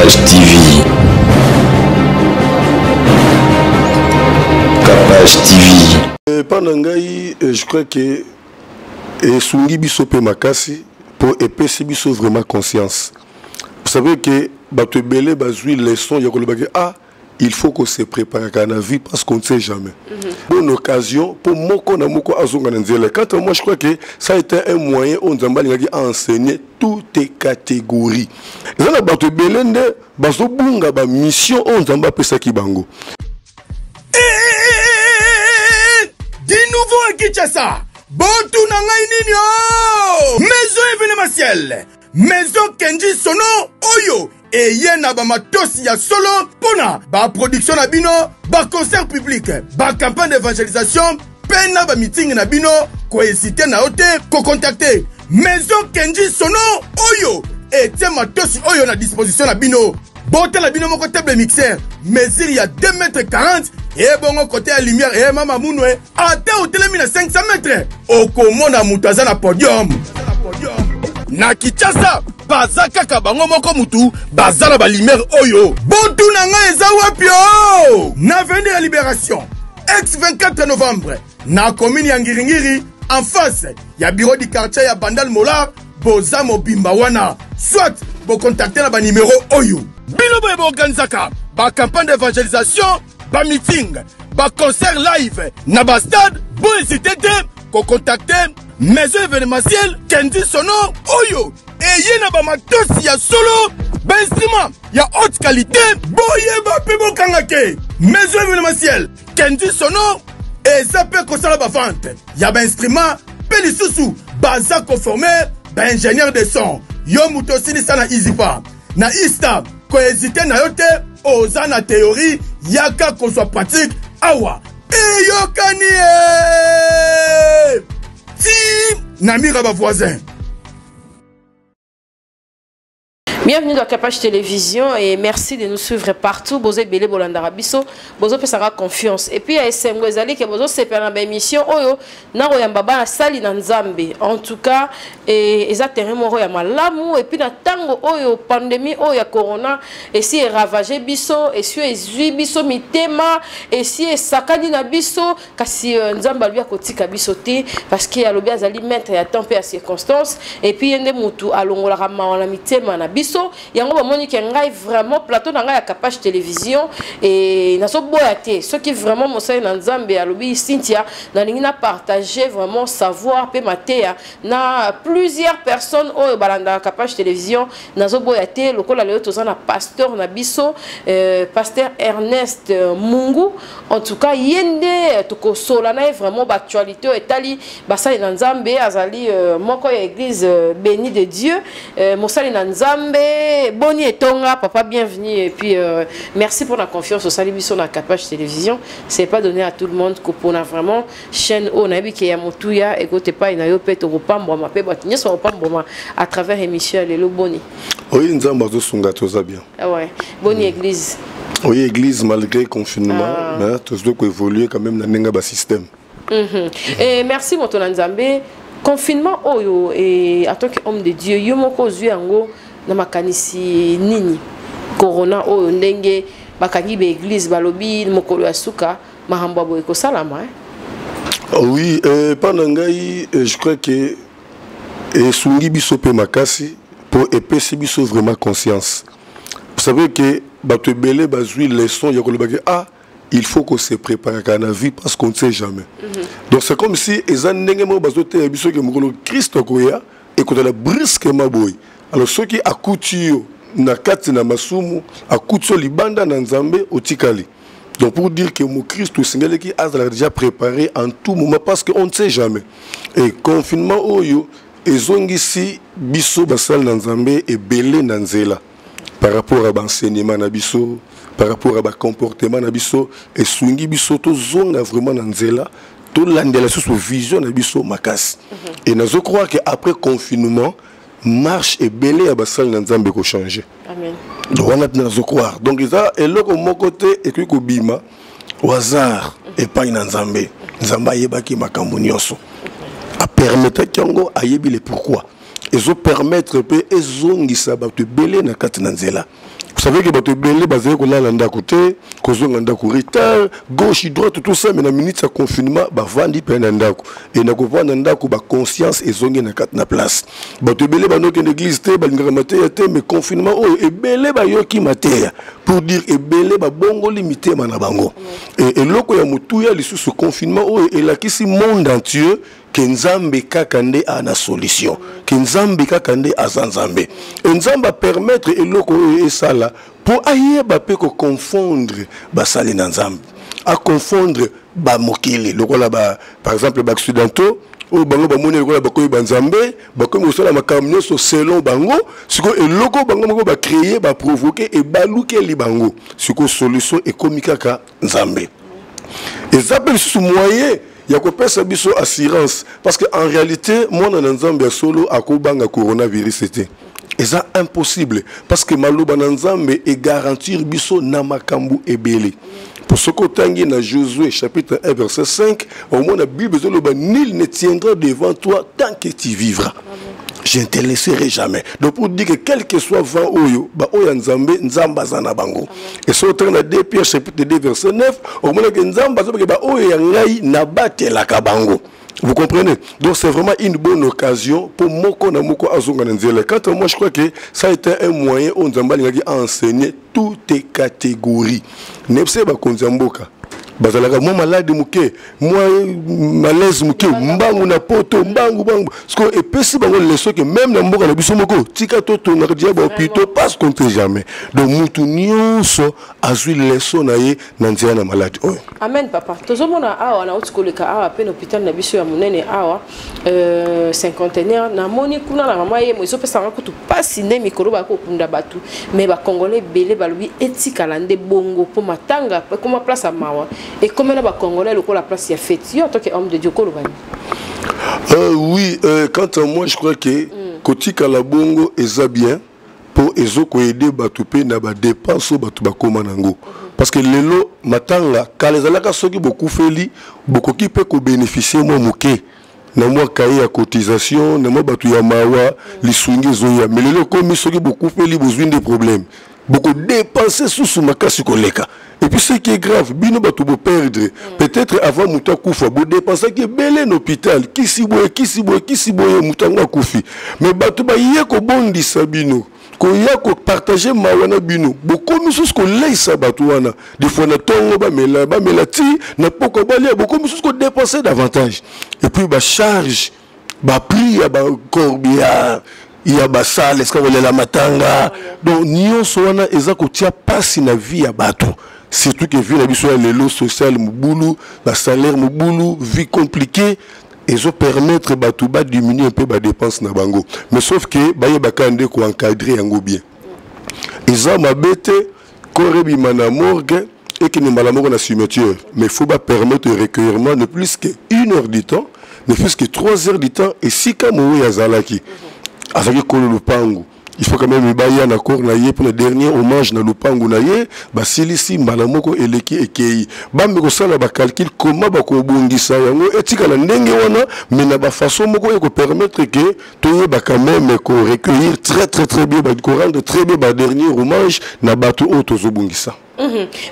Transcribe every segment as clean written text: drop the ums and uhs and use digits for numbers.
Capage TV. Capage TV. Pendant je crois que Sungi biso pe makasi pour épaiser biso vraiment conscience. Vous savez que bato belé bazui leçon ya kolobaki il faut qu'on se prépare à la vie parce qu'on ne sait jamais. Bonne occasion pour moko na moko azonga nzela. Quand moi je crois que ça a été un moyen on Nzamba lingi a enseigné toutes les catégories. Ça na bato belé nde bazo bunga ba mission on Nzamba pesa ki bango. Di nouveau à Kinshasa. Bontu nangai nini oh! Maison événementielle. Maison Kenji Sono Oyo. Et yena ba matosi ya solo pona ba production na bino, ba concert public, ba campagne d'évangélisation, pena ba meeting na bino, ko hésiter na ote, ko contacter Maison Kenji Sono Oyo. Et tiens matosi Oyo na disposition na bino. Bote la bino moko table mixeur, mesure ya 2,40 m. Et bon côté à lumière et mama mounoué ata hôtel mina 500 mètres okomona mutaza na podium na Kinshasa bazaka ka bango moko mutu bazala ba lumière oyo bontu na nga eza wapi o na venir à Libération ex 24 novembre na commune ya Ngiringiri en face ya bureau du quartier ya Bandal Molar boza mobimba wana soit bo contacter na ba numéro oyo bino bo organizaka ba campagne d'évangélisation ba meeting, ba concert live, na ba stade, bo hésiter ko contacter maison événementielle Kenji Sono Oyo. Et yé na ba matosi ya solo, ba instrument ya haute qualité, boye ba pe bo kangake. Maison événementielle Kenji Sono et ça peut concernant ba vente. Ya ba instrument, pe lisusu, baza conformé, ba ingénieur de son. Yo mutosi ni sana izipa. Na Ista, ko hésiter na yote. Oza na théorie, yaka qu'on soit pratique, awa. Et yokani ti namira ba voisin. Bienvenue dans Capage Télévision et merci de nous suivre partout. Bozo Belé Bolandara Biso, Bozo Pesara Confiance. Et puis à SMO Ezali que Bozo c'est pour la émission Oyo na Royambaba na Sali na Nzambe. En tout cas, exactement Royama Lamu et puis na tango Oyo pandémie Oyo Corona et si ravagé Biso et si ezui Biso mitema et si sakani na Biso kasi Nzamba lui a kotika Biso te parce que ya lobi azali mettre ya temps à circonstances et puis yende mutu alongola rama na mitema na Biso. Yango ba moni ke ngai vraiment plateau na ngai ya Capage Télévision et naso boyate ceux qui vraiment mosai na Nzambe alobi Cynthia na lingi na partager vraiment savoir pe matea na plusieurs personnes au balanda Capage Télévision naso boyate lokola leo tozana pasteur na biso pasteur Ernest Mungu en tout cas yende toko sola na vraiment ba actualité etali basali na Nzambe azali moko ya église bénie de Dieu mosali na Nzambe Boni et Tonga, papa, bienvenue. Et puis, merci pour la confiance au Salibiso dans Capage Télévision. C'est pas donné à tout le monde qu'on a vraiment chaîne au Nabi qui est à Motouya et côté pas il a eu peut-être au Pambo, ma paix, mais soit au Pambo à travers émission Lelo Boni. Oui, nous avons besoin bien. Ah ouais, Boni église. Oui, église malgré le confinement, mais tout ce qui évolue quand même dans le système. Et merci, mon Nzambe. Confinement, Oyo, et en tant qu'homme de Dieu, Yomoko Zuyango. Na makanisi nini corona oyo ndenge bakangi be église balobi mokolo ya suka mahamba boye ko salama oui pendant ngai je crois que sungi biso pe makasi pour épaiser biso vraiment conscience. Vous savez que bato belé bazui leçon ya kolobaki il faut qu'on se prépare à la vie parce qu'on ne sait jamais. Donc c'est comme si ezan ndenge mo bazote biso ke mokolo Christ koya et ko la brusquement boy. Alors ceux qui accoutent na kati na masumu accoutent libanda na Nzambe otikali. Donc pour dire que mon Christ au Seigneur qui a déjà préparé en tout moment parce qu'on ne sait jamais. Et confinement oyo ezongisi biso basal na Nzambe et belé na nzela par rapport à l'enseignement na biso, par rapport à comportement na biso et swingi biso to zonga vraiment na nzela to landela sur vision na biso makasi. Et nazo croire que après confinement marche et belé à basal na Nzambe ko changer. Amen. Donc on a nazo croire. Donc ça et là mon côté et que ko bima au hasard et pas na Nzambe. Nzamba yebaki makambo nyonso. A permettre kyango ayebi le pourquoi. Et zo permettre pe ezongisa ba te belé na kati na nzela. Vous savez que bato belé basé ko la landa côté, ko zonga ko retard, gauche droite tout ça mais na minute ça confinement ba vandi pe na ndako. Et na ko vanda ndako ba conscience et zonga na kat na place. Bato belé ba no ke l'église te ba ngara maté te mais confinement oh et belé ba yoki maté pour dire et belé ba bongo limité mana bango. Et loko ya mutu ya lisu ce confinement oh et la kisi monde entier Kenzambe kakande a na solution. Kenzambe kakande a zanzambe. Nzamba permettre eloko e sala pour aye ba pe ko confondre ba sali na nzambe. A confondre ba mokili. Lokola ba par exemple ba occidentaux ou bango ba moni lokola ba ko ba nzambe, ba ko mosala makamnyo so selon bango, siko eloko bango moko ba créer, ba provoquer et ba luke li bango. Siko solution économique ka nzambe. Et ça peut sous moyen il y a que biso assurance parce que en réalité moi dans Nzambe solo akobanga coronavirus c'était et ça impossible parce que maloba Nzambe est garantir biso na makambu ebele pour ce qu'autangi na Josué chapitre 1 verset 5 au moins la Bible zoloba nul ne tiendra devant toi tant que tu vivras. Je ne te laisserai jamais. Donc pour dire que quel que soit vent oyo, ba oya nzambe nzamba zana bango. Et sur le 2 Pierre chapitre 2 verset 9, au moins que nzamba zana ba oya ngai na bate la kabango. Vous comprenez? Donc c'est vraiment une bonne occasion pour moko na moko azonga nzela. Quand moi je crois que ça a été un moyen où nzamba lingi enseigner toutes les catégories. Nepse ba konzamboka. Bazalaka moi malade muke moi malaise muke mbangu na poto mbangu bangu parce que et pesi bango leso que même na mboka na biso moko tika to to ngardia ba hôpital parce qu'on sait jamais donc mutu nyonso azui leso na ye na nzela na malade oh amen papa tozomona awa na otikoleka awa pe na hôpital na biso ya munene awa cinquantenaire na moni kuna na mama ye mozo pesa ngakutu pasi ne mikolo ba ko kunda batu mais ba congolais belé balobi etikala nde bongo po matanga comme place à mawa. Et comment les Congolais le la place y a fait yo toi que homme de Dieu oui quant à moi je crois que Koti Kalabongo est bien pour ezoko aider batupe na ba dépenses batu ba komanango parce que lelo matanga kalezalaka soki beaucoup feli beaucoup qui peut ko bénéficier moi muke na moi kaye ya cotisation na moi batu ya mawa lisungi zoya mais lelo comme soki beaucoup feli besoin des problèmes beaucoup dépenser sous makasi koleka. Et puis ce qui est grave, bino batu bo perdre. Peut-être avant muta kufa, bo dépenser qui belé l'hôpital, qui si boye muta kufi. Mais batu ba yeko bondi sabino. Ko yako partager mawana bino. Beaucoup misus ko leisa batu wana. Des fois na tongo ba melati, na poko balia beaucoup misus ko dépenser davantage. Et puis ba charge, ba prix ba corbillard. Il y a basal, est-ce qu'on veut la matanga. Donc nion soana ezako tia passe na vie à bateau. Surtout que vie la vie soit les lots social muboulou, la salaire muboulou, vie compliquée, et ça permettre bateau ba diminuer un peu ba dépenses na bango. Mais sauf que ba yebakande ko encadrer yango bien. Ils ont ma bête korebi mana morgue et qui ne malamoko na cimetière. Mais faut pas permettre le recueillement de plus que 1 heure du temps, ne plus que 3 heures du temps et si comme yazalaki. Avec le lupangu il faut quand même bailler un accord na pour le dernier hommage na lupangu na ye basilisi malamoko eleki ekei bambe ko sala ba calcul comment ba ko bongisa yango etika na ndenge wana mais na ba façon moko ko permettre que to ba quand même ko recueillir très bien ba ko rendre très bien ba dernier hommage na bato auto zo bongisa.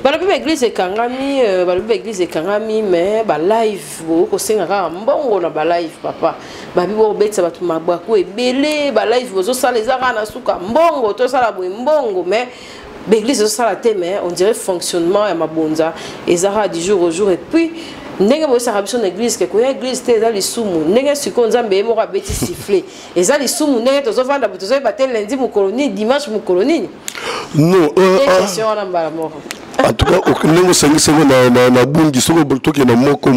Balobi église ekangami mais ba live ko sengaka mbongo na ba live papa babi bo betsa batu mabako ebele ba live bozo sala ezaka na suka mbongo to sala mbongo mais l'église zo sala te mais on dirait fonctionnement ya mabonza ezaka du jour au jour et puis ndenge bo sa rabison église ke ko église te za lisumu ndenge siko nzambe mo ka beti siffler eza lisumu ndenge to zo vanda boto zo batel lundi mu colonie dimanche mu colonie non en tout cas ndenge sengise na bundi soko toke na moko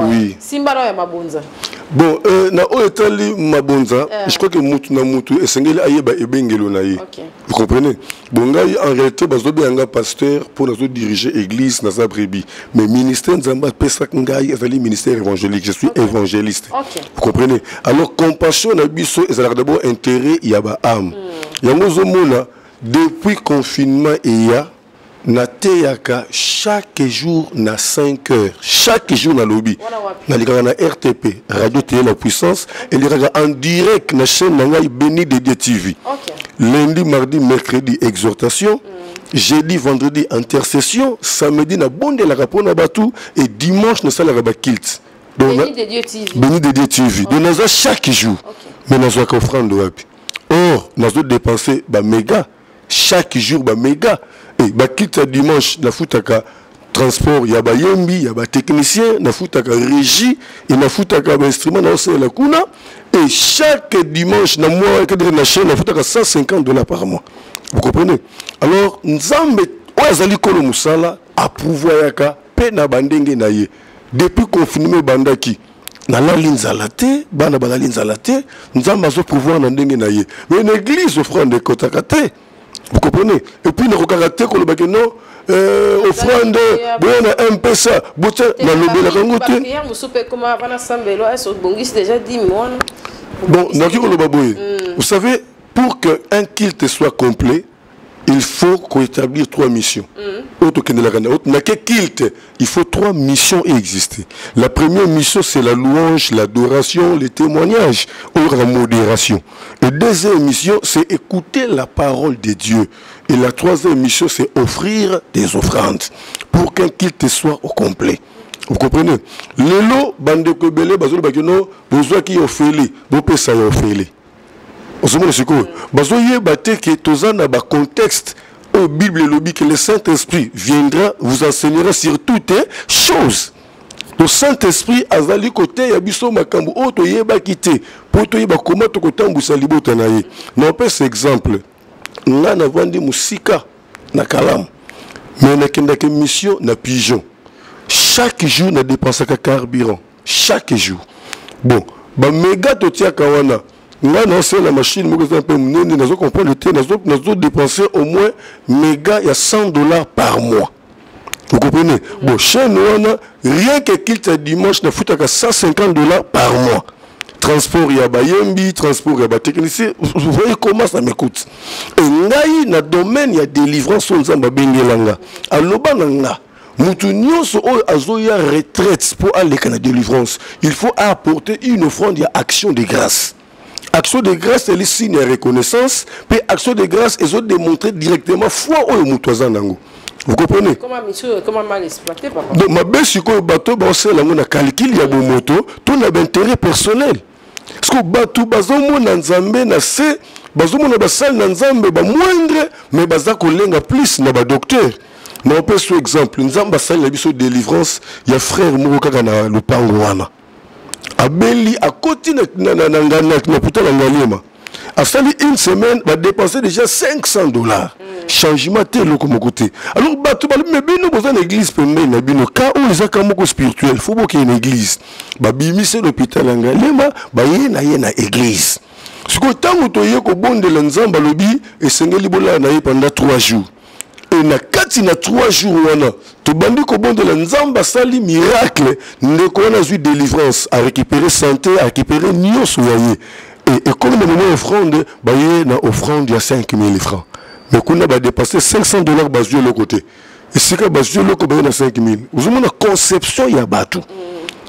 oui simbalo ya mabonza bon na oetali mabonza je crois que mutu na mutu esengeli ayeba ebengelo na ye vous comprenez bon ngai en réalité bazobe anga pasteur pour nous diriger église na sa brebis mais ministère nzamba pesa ngai ezali ministère évangélique je suis évangéliste vous comprenez alors compassion na biso ezalaka d'abord intérêt ya ba âme yango zomona depuis confinement et ya nateyaka chaque jour na 5 heures. Chaque jour na lobby. Na RTP, Radio Télé La Puissance, et en direct na chaîne Nangai Béni de Dieu TV. Lundi, mardi, mercredi, exhortation. Jeudi, vendredi, intercession. Samedi, na bonde la rapona batou. Et dimanche, na sala kilt. Béni de Dieu TV. Béni de Dieu TV. Donc, nous chaque jour. Mais nous avons offrande de wapi. Or, nous avons dépensé méga. Chaque jour, méga. Et kilt dimanche, na foutaka transport, il y a yembi, il y a technicien, na foutaka régie, et na foutaka instrument, na aussi la kuna. Et chaque dimanche, na mois, na chaîne, na foutaka $150 par mois. Vous comprenez? Alors, Nzambe, Oazali Kolo Moussala, a pouvoir yaka, pe na bandenge na ye. Depuis confinement bandaki, na la linzalate, bana bana linzalate, Nzambe a pouvoir na ndenge na ye. Mais une église offrande de kotakate. Vous comprenez? Et puis, nous regardons que le baguette, offrande, bon, un peu ça, bon, vous savez, pour qu'un kilt soit complet, il faut qu'on établisse 3 missions. Il faut 3 missions exister. La première mission, c'est la louange, l'adoration, les témoignages, ou la modération. La deuxième mission, c'est écouter la parole de Dieu. Et la troisième mission, c'est offrir des offrandes pour qu'un culte soit au complet. Vous comprenez? Lelo, bande kobele, bazolo bakeno, besoin qui ofeli, bopé ça ofeli. Au second, c'est quoi? Bazoye bate que tozana ba contexte au Bible lobby que le Saint-Esprit viendra vous enseignera sur toutes choses. Le Saint-Esprit azali côté ya biso makambu o to yeba kité pour to yeba comment to kotambusa libota na ye. Na pese exemple. Nga na vandi musika na kalamu. Mais na kendake mission na pigeon. Chaque jour na dépense ka carburant. Chaque jour. Bon, ba méga to tia kawana. Nga na c'est la machine mo ko un peu munene nazo comprendre le temps nazo dépenser au moins méga ya $100 par mois. Vous comprenez? Bon, chez nous, rien que kilt dimanche, na foutaka $150 par mois. Transport, il y a yembi, transport, il y a technicien. Vous voyez comment ça m'écoute. Et ngaï, na domaine, il y a délivrance, on zamba bengelanga. Aloba nanga. Moutounion, so azoya retraite pour aller à la délivrance. Il faut apporter une offrande, il y a action de grâce. Action de grâce, c'est le signe de reconnaissance. Puis action de grâce, ils ont démontré directement foi au moutouazanango. Vous comprenez? Comment mal exploité, papa? Donc, ma belle, si le bateau, on a calculé, il y a des motos, tout a d'intérêt personnel. Parce que le bateau, on a Nzambe, on a se, on a basal Nzambe, moindre, mais on a plus, on a docteur. Mais on peut sur exemple, Nzambe basal la biso délivrance, il y a frère Mouroka na le Pangouana. A Beli, à côté de Nangana, à sali une semaine, va dépenser déjà $500. Changement tel comme côté. Alors bateau mais bino besoin d'église pembe na bino ka o les akamoko spirituel faut qu'il y ait une église. Ba bimi c'est l'hôpital Ngalema, ba na église. Ce que tant to ye ko bonde la Nzamba lobi et sengeli bola na ye pendant 3 jours. Et na kati na 3 jours wana to bandi ko bonde la Nzamba sali miracle ne ko na eu délivrance à récupérer santé, à récupérer nyos waye. Et comme le moment offrande, bah y na offrande il y a 5000 francs. Mais qu'on a dépassé $500 basé de l'autre côté. Et c'est que basé de l'autre côté, 5000. Vous avez une conception, il y a bateau.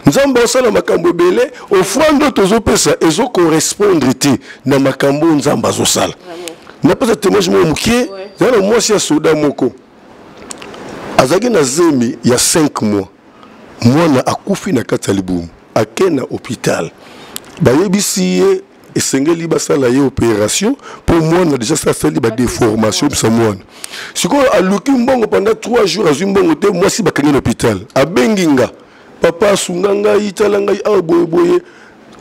Nous avons pensé à Makambo Belé, offrande tozo pesa, et zo correspondre na Makambo Nzamba Zosal. N'a pas de témoignage mouké, dans le mois, c'est Soda Moko. Azagi na Zemi, il y a 5 mois. Moi, na Akoufi na Katalibou, à Kena hôpital. Bayebisi et sengeli basala ye opération pour moi on a déjà ça fait des formations pour ça moi si quoi a luki mbongo pendant 3 jours azui mbongo te moi si bakani l'hôpital a benginga papa sunganga italanga a boye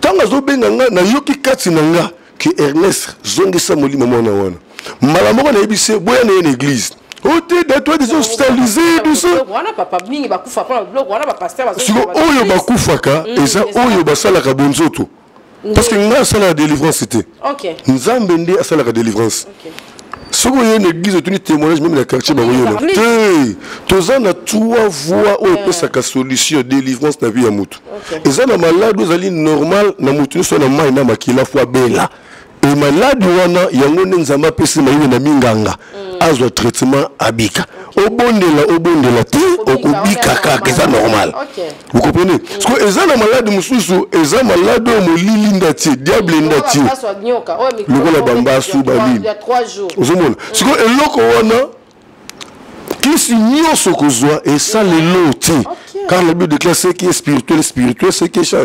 tanga zo benganga na yoki kati nanga ki Ernest zongisa molimo mona wana malamoko na yebise boya na une église ote de toi des hospitalisés tout ça wana papa mingi bakufa pa blog wana ba pasteur si oyo bakufaka et ça oyo basala ka bonzoto. Parce que nous avons la délivrance. Nous avons la délivrance. Si vous avez une église, vous avez témoignage, même dans le quartier, vous avez 3 voies où on peut faire solution, délivrance dans la vie à Moutou. Et ça, la malade, vous allez normal, dans Moutou, nous sommes en main, qui la foi belle. Et malade, il y a un nzama pesi maïwe na minganga. azwa traitement abika. Obondela ti okubika kaka ça normal. Vous comprenez? Parce que eza na malade mususu, eza malade molili ndati, diable ndati. Lokola bamba su bali. Il y a 3 jours. Ozomona. Parce que eloko wana qui nyonso kozwa et ça les lots. Car la Bible déclare ce qui est spirituel, spirituel, ce qui est chair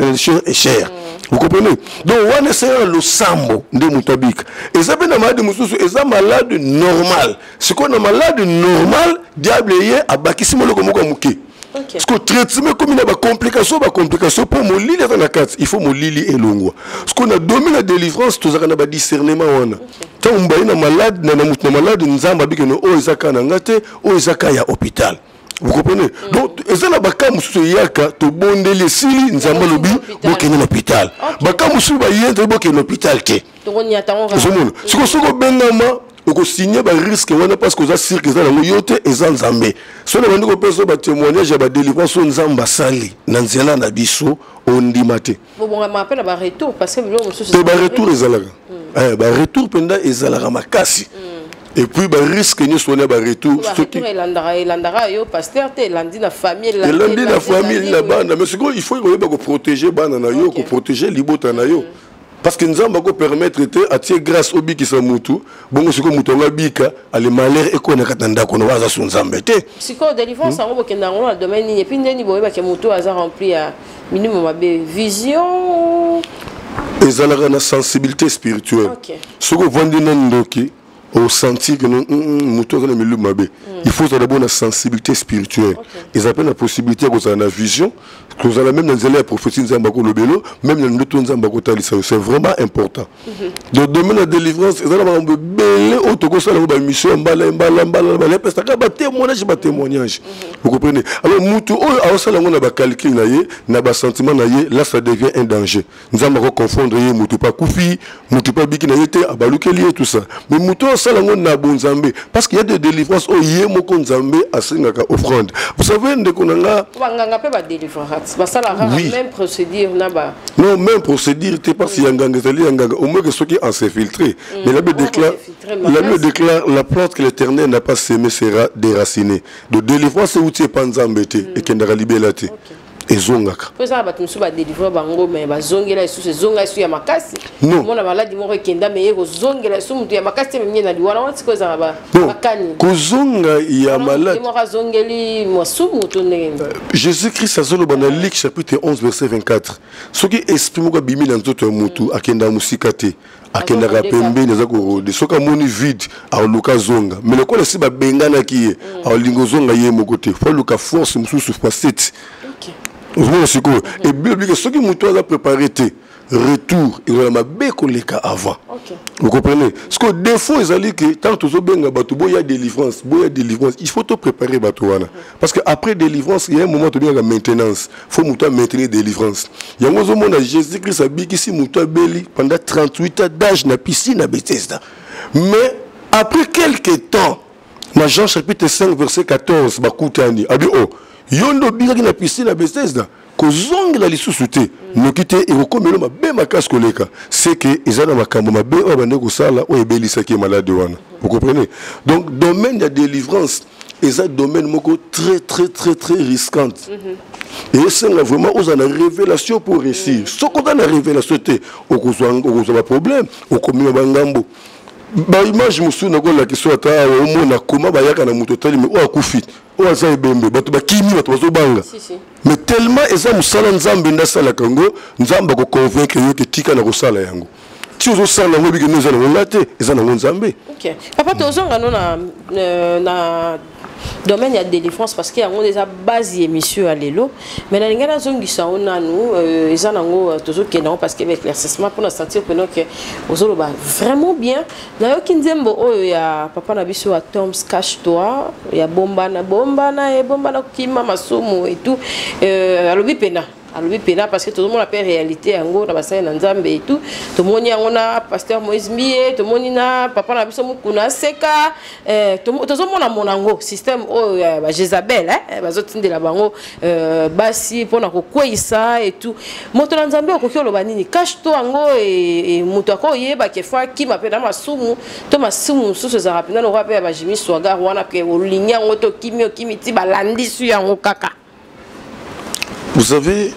est chair. Vous comprenez? Donc, on essaie le sambo de Moutabik. Et ça, c'est malade mususu, et ça malade normal. Ce qu'on a malade normal, diable est à bakissimo le komoka mouké. Parce que traitement comme il y a des complications pour mon lit dans la carte, il faut mon lit et l'ongwa. Parce qu'on a dominé la délivrance, tout ça on a discernement wana. Tant on baïna malade, na malade, nzamba biki no o izaka na ngate, o izaka ya hôpital. Vous comprenez? Donc, ezana baka mususu yaka to bondele sili nzamba lobi bokene l'hôpital. Baka mususu ba yente bokene l'hôpital ke. To on y attend on va. Siko soko bengama oko signer ba risque wana parce que za cirque za na yote ezan nzambe. So na bandiko peso ba témoignage ba délivrance nzamba sali na nzela na biso ondimate. Bon ma appelle ba retour parce que lo mususu. Ba retour ezalaka. Ba retour penda ezalaka makasi. Et puis bah risque ni soigner bah retour ce qui landara yo pasteur te landi na famille la bande mais c'est quoi il faut protéger bande na yo ko protéger libota na yo parce que nzamba ko permettre te atie grâce obi ki sa mutu bongo siko mutu ngabika ale malheur e ko na katanda ko na waza su nzambe te siko délivrance ngo bokenda ngo na domaine ni et puis ndeni boyeba ke mutu aza rempli à minimum abe vision ezalaka na sensibilité spirituelle soko vandi na ndoki au sentir que nous il faut d'abord la sensibilité spirituelle. Ils appellent la possibilité que vous avez la vision, que vous avez même dans les prophéties même dans le c'est vraiment important. Dans le domaine de la délivrance, ils ont belé autocosa la mission témoignage. Vous comprenez? Alors mutu a aussi la calcul na ba sentiment là ça devient un danger. Nous allons confondre mutu pas koufi, mutu pas biki na yete abalukeli tout ça. Mais mutu parce qu'il y a des délivrances au yemoko nzambe asingaka offrande. Vous savez ndekonanga wanganga pe ba délivrance basala même procédure naba. Non, même procédure t'es pas si yanganga zali yanganga au moins que ceux qui en s'infiltrer. Mais la Bible déclare la plante que l'Éternel n'a pas semé sera déracinée. De délivrance c'est où tu es pas nzambete et kendara libelate. Ezongaka. Pesa ba tumsu ba délivrer bango mais ba zongela isu se zonga isu ya makasi. Mona maladi moko kenda me yeko zongela isu mutu ya makasi me nyena liwana wanti ko za ba makani. Kozonga ya maladi. Moko zongeli mosumu to ne. Jésus-Christ a zolo dans Luc chapitre 11 verset 24. Ce qui exprime ko bimi na nzoto ya mutu akenda musikate. Akenda rapembe neza ko de soka moni vide a luka zonga. Mais le ko la si ba bengana ki a lingo zonga ye mokote. Faut luka force mususu facette. Et bien, ceux qui m'ont préparé retour, ils ont ma avant. Vous comprenez? Parce que des fois, ils ont dit que tant que il y a délivrance, il faut te préparer. Parce qu'après délivrance, il y a un moment de maintenance. Il faut maintenir délivrance. Il y a un moment où Jésus-Christ a dit que pendant 38 ans d'âge dans la piscine à Bethesda. Mais après quelques temps, dans Jean chapitre 5, verset 14, a dit yondo bingaki na piscine na Bethesda kozongela lisusu te noki te ekokomelo mabe makasi koleka c'est que ezana makambo mabe oyo bande kosala oyo ebelisaki malade wana. Vous comprenez? Donc domaine de délivrance eza domaine moko très risquante. Et c'est vraiment aux ana révélation pour réussir. Ce qu'on a la révélation te okozwa problème okomima bangambo ba image musu na ko la kiso ata o mona koma ba yaka na muto tali me o akufi o aza ebembe bato ba kimi bato bazo banga mais tellement eza musala nzambe ndasala kango nzamba ko convaincre yo ke tika na ko sala yango ti ozo sala ngo biki neza na ngate eza na nzambe. OK papa tozonga no na domaine ya délivrance parce qu'il y a déjà base émission à l'élo mais na ngana zongisa ona nous eza nango tozo kena parce que avec l'éclaircissement pour nous sentir que donc ozolo ba vraiment bien na yo kinzembo oyo ya papa na biso à Toms cache toi ya bomba na kima masumu et tout alobi pena alobi pena parce que tout le monde a pas réalité yango na basali na nzambe et tout to moni yango na pasteur Moïse Mbie to moni na papa na biso mukuna seka to zo mona monango système o ba Jezabel bazotindela bango basi pona ko kwisa et tout moto na nzambe okoki oloba nini cache to yango et moto ko yeba ke fa ki mapena masumu to masumu susu za rapina no rapé ba Jimmy Swaga wana pe olinya ngoto kimiti balandi su yango kaka. Vous savez,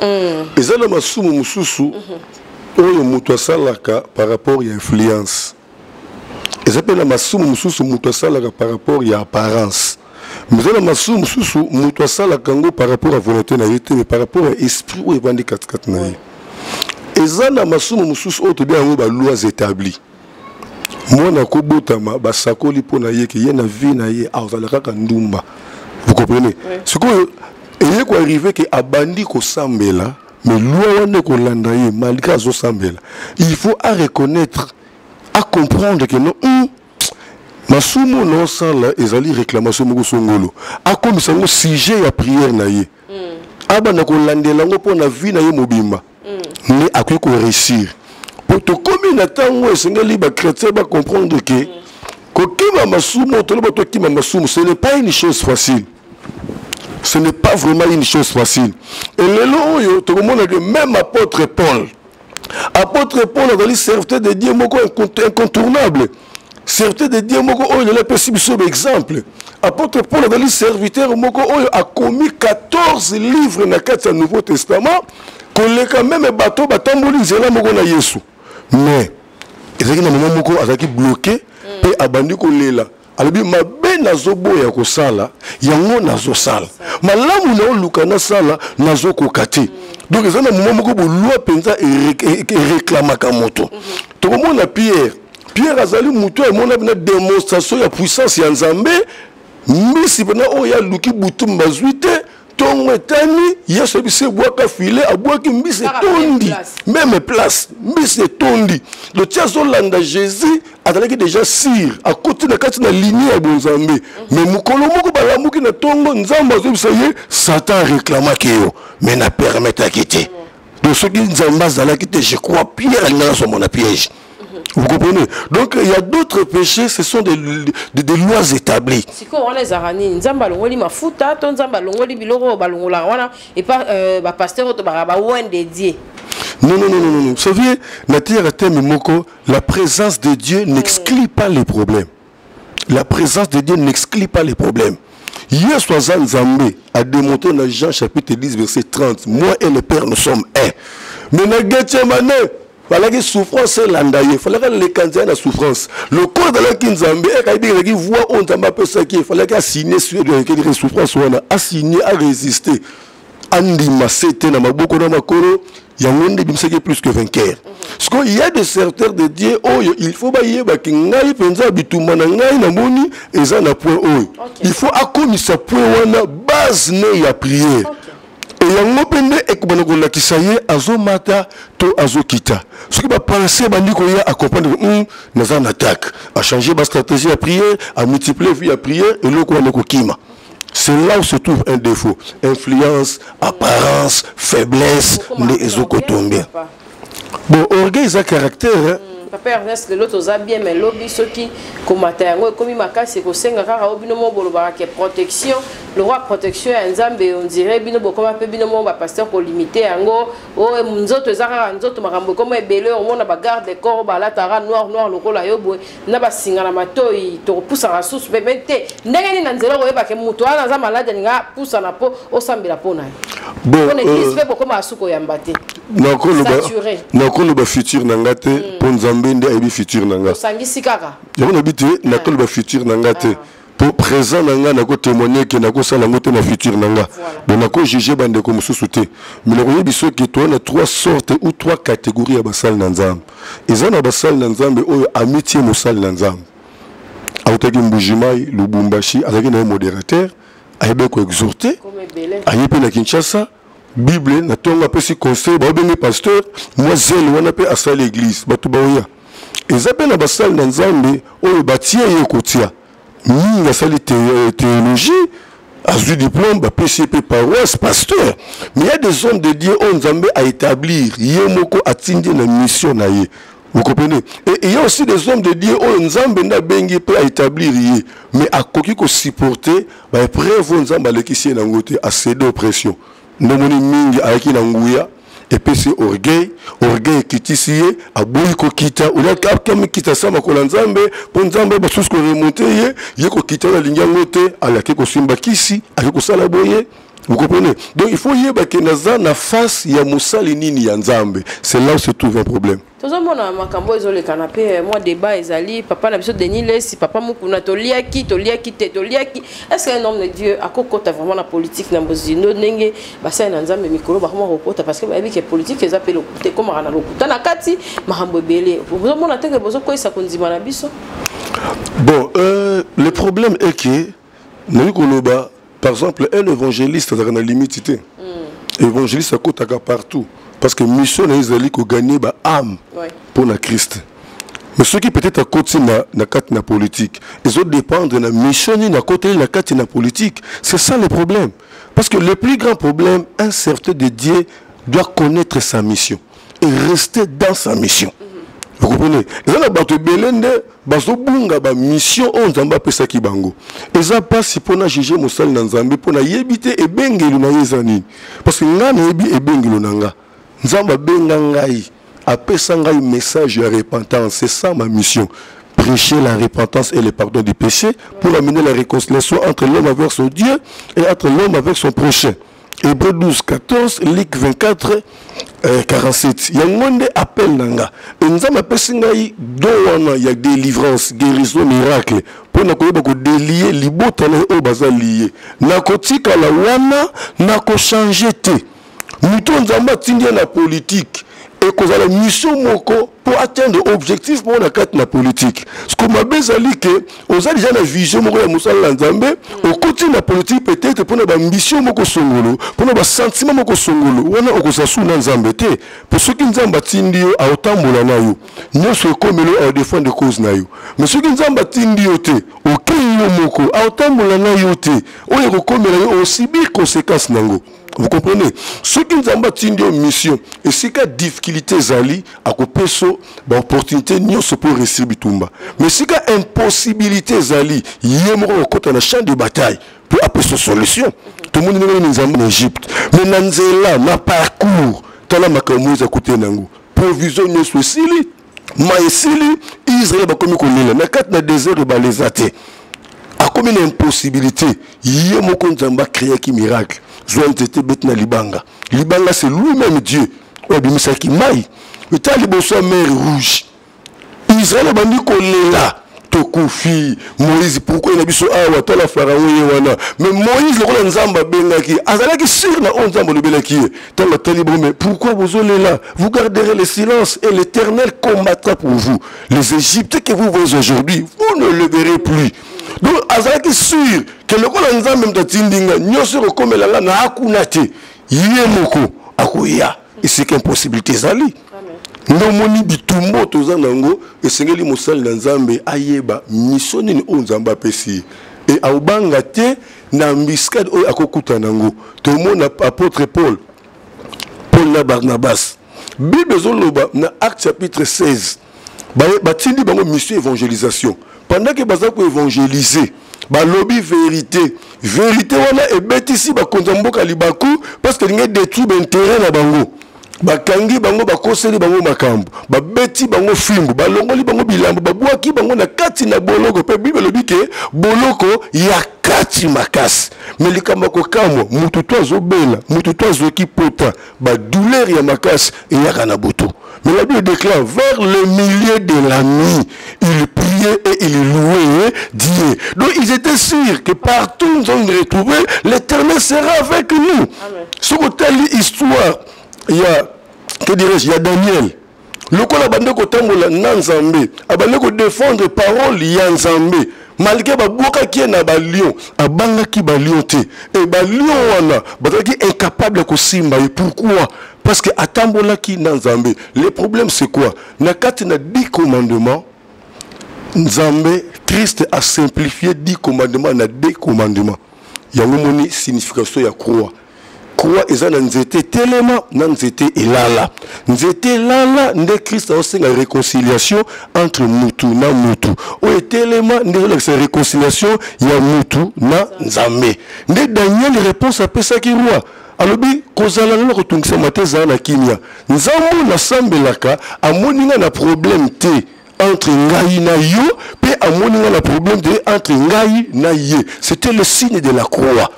ils ont ma somme mususu, oyo muto salaka par rapport à influence. Ils appellent ma somme mususu muto salaka par rapport à apparence. Mais ils ont ma somme mususu muto salaka par rapport à volonté naïté, mais par rapport à esprit ou évandi 4-4 naï. Ils ont ma somme mususu autre bien ba lois établies. Moi na kobotama ba sakoli pona yeke yena vie na ye azalaka kandumba. Vous comprenez? Ce que et il est arrivé que abandi ko sambela mais loi ne ko landaye malgré zo sambela il faut à reconnaître à comprendre que non masumo non sala ezali réclamation moko songolo a comme ça ngo sujet ya prière na ye abana ko landela ngo pona vie na ye mobimba mais akoki ko réussir pour to comme na tango esengeli ba chrétien ba comprendre que ko kima masumo to lo to kima masumo ce n'est pas une chose facile. Ce n'est pas vraiment une chose facile. Et le long, tout le monde a dit, même apôtre Paul a dit, serviteur de Dieu incontournable. Serviteur de Dieu, il est possible sur exemple. Apôtre Paul a dit, serviteur a commis 14 livres dans le Nouveau Testament, qu'on est quand même bateau, mais, il y a un moment où il a bloqué, et abandonné qu'on est là. Alors, ma ben nazobo ya ko sala yango nazo sala malamu na olukana sala nazo ko kati donc ezana moment moko bo loi penza et réclamaka moto to mona Pierre azali muto e mona na démonstration ya puissance ya Nzambe misi bana o ya luki butu mazwite tongo etani yeso bise boaka filet aboaki mbise tondi même place mbise tondi le tiazo landa Jésus azalaki déjà sire à côté de kati na ligne ya bonzambe mais mukolo moko balamuki na tongo nzambe azobisa ye Satan réclamaki yo mais na permettre quitter de ce qui nzambe azalaki te je crois Pierre na so mona piège. Vous comprenez? Donc il y a d'autres péchés, ce sont des lois établies. Si on les arani, nzamba longoli mafuta, ton nzamba longoli biloro balongola wana et pas pasteur to ba wen dédié. Non. Vous savez, la présence de Dieu n'exclut pas les problèmes. La présence de Dieu n'exclut pas les problèmes. Hier soir, Nzambe a démontré dans Jean chapitre 10 verset 30. Moi et le Père nous sommes un. Mais na Gethsemane il fallait que la souffrance l'andaye, il fallait que les candidats la souffrance. Le corps de la Kinzambe, il voit on t'a peu ça qui il fallait qu'il signe sur la souffrance, on a signé à résister. Andima c'était na maboko na makoro, il y a un des bimseki plus que vainqueur. Parce qu'il y a des serviteurs de Dieu, il faut bailler bakingai penza bitumana ngai na moni ezana point il faut akomisa point wana base ne ya prière. Et yango pende ekubana ko lakisaye azomata to azokita. Ce qui va penser bandiko ya à comprendre naza en attaque, à changer ma stratégie à prier, à multiplier vie à prier et le ko na ko kima. C'est là où se trouve un défaut, influence, apparence, faiblesse, les okotombe. Bon, orgueil ça caractère Papa Ernest le l'autre a bien mais lobby ceux qui combattent comme il m'a cassé que c'est un rare obinomo boloba qui protection le roi protection Nzambe on dirait binobo comme un peu binomo ba pasteur pour limiter ango oh nzoto zara nzoto makambo comme ebele on a ba garde corps ba la tara noir le kola yobo na ba singa na matoi to poussa la source bebete ndenge ni nanzelo ko yeba ke muto ana za malade nga poussa na po o sambela pona bon on est fait pour comme asuko yambate nakolo futur nangate pour Nzambende aibi futur nanga sangisi kaka yako nabité nakolo futur nangate pour présent nanga nako témoigner que nako sala ngote na futur nanga bon nako juger bande comme sous-souté mais le royaume biso qui toi na trois sortes ou trois catégories ya basal na Nzambe ezana basal na Nzambe oyo amitié mosal na Nzambe autaki mbujimai lubumbashi azaki na modérateur ayebe ko exhorter ayepe na Kinshasa Bible na tonga pesi conseil ba bengi pasteur moi zèle wana pe asal l'église batu baoya ezape na basal na Nzambe oyo batie ye kotia ni na sali théologie a eu diplôme, PCP paroisse, pasteur. Mais il y a des hommes de Dieu on Nzambe à établir. Yemoko a tindi na mission na ye. Vous comprenez? Et il y a aussi des hommes de Dieu on Nzambe na bengi peut à établir ye. Mais à koki ko supporter, après vous Nzambe à l'équissier na ngote à céder aux pressions. Nomoni mingi à qui na nguya. Et puis c'est orgueil qui t'ici a boui ko kita ou là comme kita sama ko Nzambe pour Nzambe ba tout ce ko remonter ye ko kita la ligne ngote à la ke ko simba kisi à ko sala boye. Vous comprenez? Donc il faut yeba que naza na face ya musali nini ya Nzambe. C'est là où se trouve un problème. Tozo mona makambo ezole canapé moi débat ezali papa na biso Denis Lesi papa mukuna toliaki est-ce qu'un homme de Dieu a kokota vraiment la politique na mbozino ndenge basa na Nzambe mikolo ba comment kokota parce que ba bi que politique ezapela okuté comme na lokuta na kati makambo belé vous mona teke bozo ko isa konzima na biso. Bon le problème est que nous koloba par exemple un évangéliste dans la limite évangéliste à côté partout. Parce que mission na Israël ko gagner ba âme pour la Christ. Mais ceux qui peut-être à côté na carte na politique, ils ont dépendre de la mission ni na côté la carte na politique. C'est ça le problème. Parce que le plus grand problème, un serviteur de Dieu doit connaître sa mission et rester dans sa mission. Vous comprenez? Ils ont battu belende, baso bunga ba mission on Nzamba pesa ki bango. Ils ont pas si pour na juger mosal na Nzambe pour na yebite e bengelu na yezani. Parce que nga na yebi e bengelu nanga. Nzamba benga ngai apesa ngai message de repentance, c'est ça ma mission. Prêcher la repentance et le pardon du péché pour amener la réconciliation entre l'homme avec son Dieu et entre l'homme avec son prochain. Hébreux 12, 14, Luc 24, 47. Il y a un monde appel nanga. Et Nzamba apesa ngai dowana ya délivrance, guérison, miracle. Pour na koyeba ko délier libota na o baza lié. Na kotika la wana na ko changer te. Nous Nzamba tindi na politique et que la mission moko pour atteindre l'objectif pour la carte na politique. Ce que m'a bezali que on a déjà la vision moko ya musala Nzambe au côté de la politique peut-être pour la mission moko songolo pour le sentiment moko songolo wana okosasu na Nzambe te pour ceux qui Nzamba tindi a otambola na yo nous se comme le défendre cause na yo mais ceux qui Nzamba tindi yo te okeyo moko a otambola na yo te oyo komela yo aussi bien conséquences nango. Vous comprenez? Ceux qui nous ont battu une mission, et c'est qu'il y a difficulté zali, à couper so, opportunité n'y a pour réussir bitumba. Mais c'est qu'il y a impossibilité zali, il y a un champ de bataille pour appeler cette solution. Tout le monde nous a en Égypte. Mais Nanzela, ma parcours, t'as la makamouze à côté nango. Provision n'y soit sili, maïsili, Israël va comme qu'on est là. Mais quand on a désert, on va les athées. A comme une impossibilité, il y a un créé qui miracle. Libanga, c'est lui-même Dieu. Obimisaki mai. Ita liboso mer rouge. Israël a bandi kolela. Tokufi, Moïse, pourquoi il a dit ça? Ah, ouais, la pharaon wana. Mais Moïse, le Nzamba bengaki. Azalaki sur na Nzamba le belaki. Tant la talibon, mais pourquoi vous allez là? Vous garderez le silence et l'Éternel combattra pour vous. Les Égyptiens que vous voyez aujourd'hui, vous ne le verrez plus. Donc, Azalaki sûr que le Kola Nzamba même tatindinga, nyose comme la na akunate. Yemoko, akuya. Et c'est qu'une possibilité zali. Non moni bitumbo tozanango et sengeli mosal na Nzambe ayeba mission ni Nzamba pesi et aubanga te na miskade o akokuta nango to mona apôtre Paul na Barnabas Bible zoloba na Acte chapitre 16 batindi bango mission évangélisation pendant que baza ko évangéliser balobi vérité wana ebetisi ba konzamboka libaku parce que linga détruire intérêt na bango bakangi bango bakoseli bango makambo babeti bango fingu balongoli bango bilambo babwaki bango na kati na boloko pe Bible lobi ke boloko ya kati makasi mais likamba ko kamwa mutu to azobela mutu to azoki pota ba douleur ya makasi et ya na butu. Mais la Bible déclare vers le milieu de la nuit il priait et il louait Dieu. Donc ils étaient sûrs que partout où ils ont retrouvé l'Éternel sera avec nous. Ce côté l'histoire. Il y a, que dirais-je, il y a Daniel. Le quoi la bande ko tambola Nzambe, abande ko défendre parole ya Nzambe. Malgré ba boka ki na ba lion, abanga ki ba lion te. Et ba lion wana, bataki incapable ko simba. Et pourquoi? Parce que atambola ki Nzambe. Le problème c'est quoi? Na kati na 10 commandements, Nzambe, Christ a simplifié 10 commandements na 2 commandements. yango moni signification ya croix. Croix eza na nzete telema na nzete elala. Nzete elala nde Christ aosenga réconciliation entre mutu na mutu. O telema nde la réconciliation ya mutu na nzambe. Nde Daniel réponse apesa ki roi. Alobi kozala na kotungisa mateza na kimia. Nzambo na sambelaka amoninga na problème te entre ngai na yo pe amoninga na problème te entre ngai na ye. C'était le signe de la croix.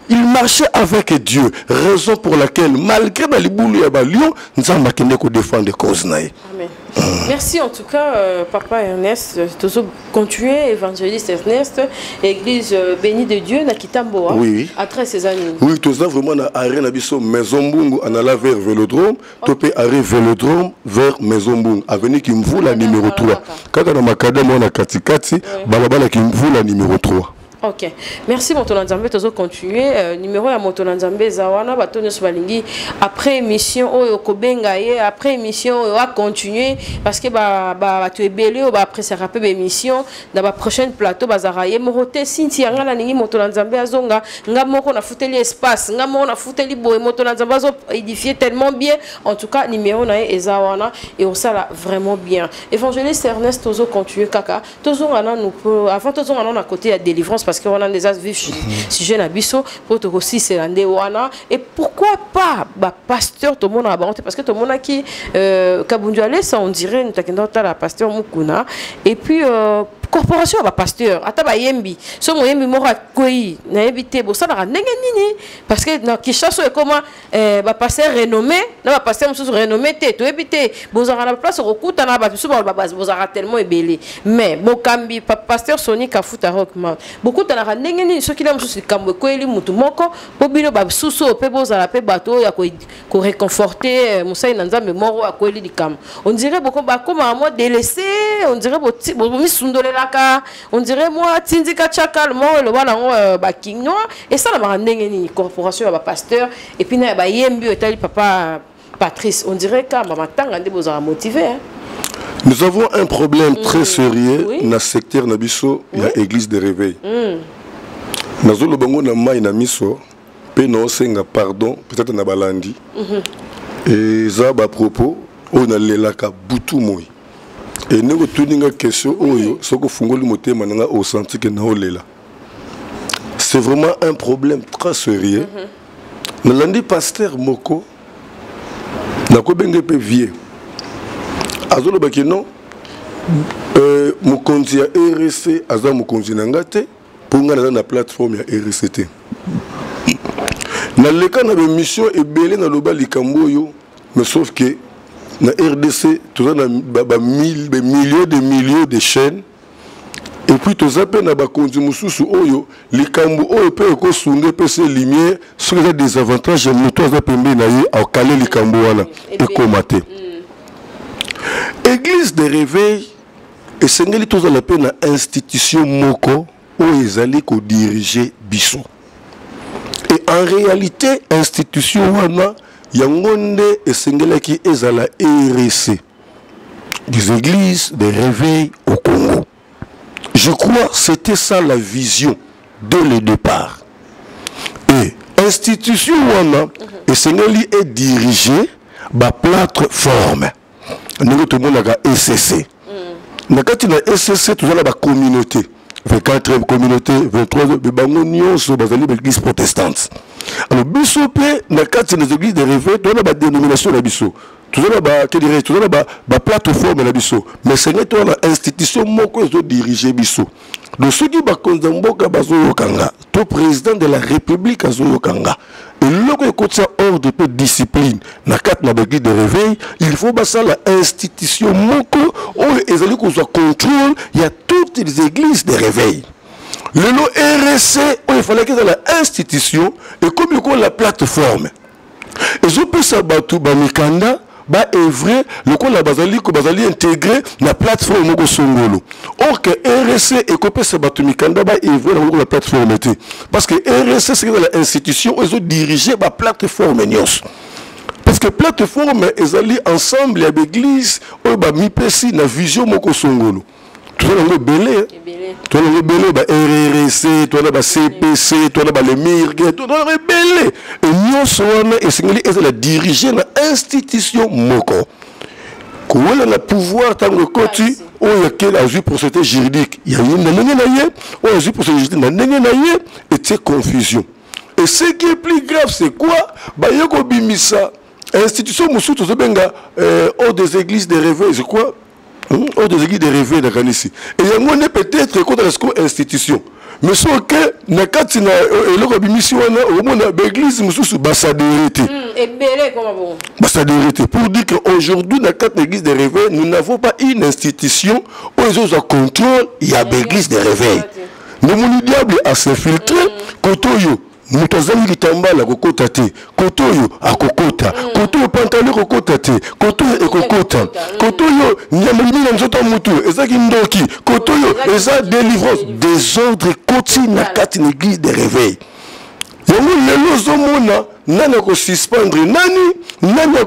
Il marchait avec Dieu, raison pour laquelle, malgré la liboulou et la lion, nous avons défendre les causes. Amen. Merci en tout cas, Papa Ernest. Toujours continuer, évangéliste Ernest, Église bénie de Dieu, na Kitamboa. Oui. À 13 années. Oui, tout ça vraiment à arrêt Nabiso Maison Bungu, en allant vers Vélodrome, topé arrêt Vélodrome vers Maison Bungu. Avenue Kimvou, la numéro 3. Quand on a Makadam, on a Katikati, Balabala Kimvou, la numéro 3. Ok, merci Motonanzambe, tu vas continuer. Numéro à Motonanzambe Zawana, Batonio Swalingi. Après émission, après émission, on va continuer parce que tu es belé, après ça rappelle émission. Dans la prochaine plateau, Bazaraye, Morote, Cynthia, Ngala Ningi, Motonanzambe Azonga, Ngamoko, on a foutu l'espace, Ngamoko, on a foutu les bois, Motonanzambe Azo édifié tellement bien. En tout cas, numéro na Zawana et on ça vraiment bien. Évangéliste Ernest, Tozo continue, Kaka. Tozo, avant Tozo, on a à côté la délivrance. Parce qu'on a déjà vu sujet na biso pour te aussi c'est l'andé wana et pourquoi pas pasteur tout le monde a abordé parce que tout le monde a qui Kabunduale ça on dirait nous la pasteur Mukuna et puis corporation ba pasteur ata ba yembi so mo yembi moko akoi na yebite bo ça na ndenge nini parce que na Kinshasa comment ba pasteur renommé na ba pasteur mususu renommé te to yebite bo za na place okuta na ba biso ba bo za tellement ebelé mais bokambi pasteur Sony Kafuta Rockman beaucoup na ndenge nini so kila mususu kambo ko eli mutu moko bo bino ba susu pe bo za pe bato ya ko réconforter musai na nzambe moko akoeli likam on dirait beaucoup ba comme à moi délaissé on dirait bo misundole on dirait moi Tindika Chakal moi le voilà bakingno et ça la ndenge ni corporation ba pasteur et puis na ba yembi etali papa Patrice on dirait que mama tanga ndebo za motivé. Nous avons un problème très sérieux dans le secteur Nabiso, il y a église de réveil. Nous avons le bango na mai na miso pe no senga pardon peut-être na balandi. Et ça ba propos on a lelaka butu moi. Et nous avons une question, c'est vraiment un problème très sérieux. Nous avons dit pasteur Moko, nous avons dit que vieux. Azolo bakino, mon compte ya RSC, azam mon compte nangate, pour nous dans la plateforme ya RSCT. Dans le cas de la mission et belé dans le bas likamboyo, mais sauf que na RDC, tout ça, na millions de chaînes. Et puis, tout ça, na ba konzimususu oyo, les kambu oyo pe ko sunde pe se lumière, sur les désavantages, nous tous na pembe na ye, au calé les kambu wana, et komate. Église de réveil, et sengeli tous la peine na institution moko, où ils allaient ko diriger biso. Et en réalité, institution wana, Yangonde et Sengelaki ezala RSC des églises de réveil au Congo. Je crois que c'était ça la vision dès le départ. Et institution wana et Sengeli est dirigé par plateforme. Nous tout le monde a SCC. Nakati na SCC tout la communauté. 24 communautés, 23 bangonnions sur l'église protestante. Alors, Bissopé, dans le cadre des églises de réveil, on a une dénomination de Bissot. Tout ça, tout ça, la plateforme de Bissot. Mais c'est une institution qui dirige Bissot. Donc, ceux qui ont le président de la République, et lorsqu'il y a hors de discipline, dans le cadre de l'église de réveil, il faut que l'institution contrôle, il y a toutes les églises de réveil. Le RSC, il fallait que dans l'institution, et comme il y a la plateforme. Et je peux savoir tout, Mikanda, est vrai, le coup la basali intégré la plateforme au Songolo. Or que RSC et copé sabatu Mikanda est vrai la plateforme. Parce que RSC c'est l'institution, ils ont dirigé la plateforme. Parce que plateforme, ils allaient ensemble avec l'église, ils ont mis la vision au Songolo. tu as le belé, tu as le belé, RRC, tu as le CPC, tu as le MIRG, tu as le belé. Et nous sommes, et c'est la diriger l'institution Moko. Quand on a le pouvoir, tant que côté, on a quel âge pour cette juridique. Il y a une année, on a pour cette juridique, et c'est confusion. Et ce qui est plus grave, c'est quoi? Bayoko Bimisa, institution Moussoutou Zobenga, hors des églises de réveil, c'est quoi? Hors des églises de réveil dans ici. Et il y a peut-être contre la institution. Mais ce que nakati na eloko bimisi wana omona l'église mususu basadérité. Et belé comment bon. Basadérité pour dire qu'aujourd'hui nakati l'église de réveil, nous n'avons pas une institution où ils ont un contrôle, il y a l'église de réveil. Le monde diable a s'infiltré kotoyo mutazali kitambala kokota te kotoyo akokota kotoyo pantalon kokota te kotoyo ekokota kotoyo nyamini na nzoto mutu ezaki ndoki kotoyo eza délivrance désordre koti na kati na église de réveil yango lelo zomona nani ko suspendre nani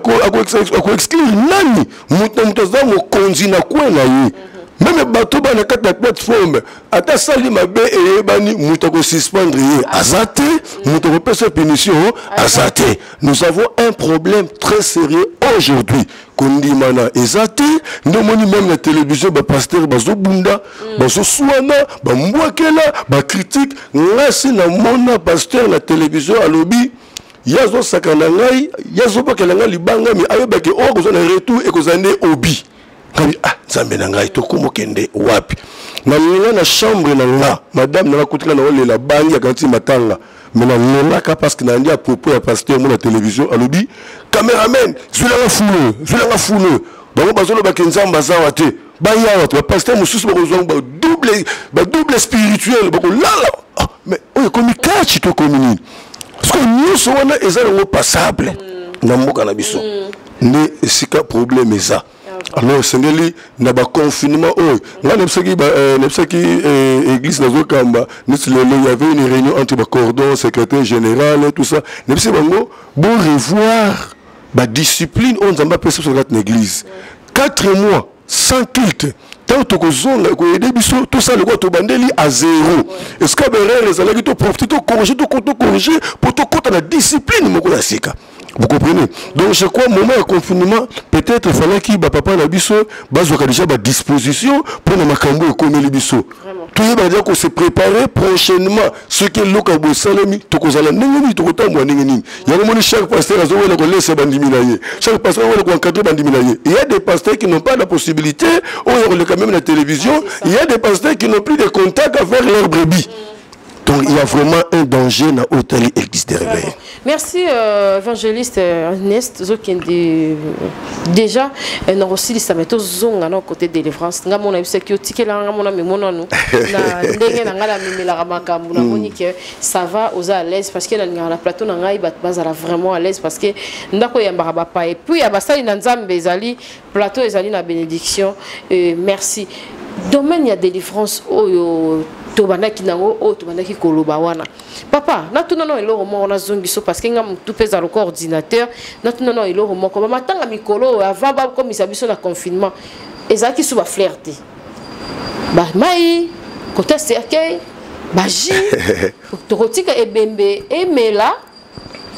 ko exclure nani mutazali mokonzi na kwena yi. Même bateau na kata plateforme ata sali mabe e bani mutako suspendre azate mutako pesa punition azate. Nous avons un problème très sérieux aujourd'hui. Kondimana ezate ndomoni même la télévision ba pasteur bazo bunda bazo suana ba mbwakela ba critique ngasi na mona pasteur la télévision alobi yazo sakana ngai yazo bakela ngai libanga mi ayobake o kozana retour e kozane obi. Nzambe na ngai tokomo kende wapi na linga na chambre na nga madame na kutika na wale la bangi ya kanti matanga mais na lelaka parce que na ndi à propos ya pasteur mo la télévision alobi cameraman zulanga fulu bango bazolo ba kenzamba zawa te ba yawa to pasteur mususu ba double spirituel ba ko lala mais oyo komi kachi to komini parce que nous sommes ezalo passable na mboka na biso ne sika problème eza. Alors, c'est un confinement. Là, l'église il y avait une réunion entre le cordon, secrétaire général et tout ça. Bon revoir la discipline, on n'a pas sur l'église. 4 mois sans culte. Tant que tout ça, le quoi à zéro. Est-ce que les allègues profiter, corriger pour te la discipline, vous comprenez? Donc je crois moment de confinement, peut-être il fallait qu'il papa na biso bazoka déjà ba disposition pour na makambo ekomi libiso. Tout va dire qu'on se préparer prochainement ce que lokabo salami to kozala ndenge ni to kotambo ndenge ni. Ya moni chaque pasteur azo wala ko laisser bandimina ye. Chaque pasteur wala ko encadrer bandimina ye. Il y a des pasteurs qui n'ont pas la possibilité, on regarde quand même la télévision, il y a des pasteurs qui n'ont plus de contact avec leurs brebis. Donc il y a vraiment un danger dans l'hôtel Église de Réveil. Merci évangéliste Ernest déjà on a aussi les sametos zonga na côté délivrance nga mona bisa ki otikela nga mona memona no na ndenge na ngala memela makambu na moni que ça va aux à l'aise parce que na la plateau na ngai bazala vraiment à l'aise parce que ndako yamba ba et puis ya basali na nzambe ezali plateau ezali na bénédiction merci domaine ya délivrance oyo tobandaki nango o tobandaki koloba wana papa natuna no eloro mo na zongiso parce que ngam tout pesa le coordinateur natuna no eloro mo ko matanga mikolo avant ba comme ça biso na confinement ezaki sous ba flirter ba mai côté cercueil ba ji tokotika ebembe emela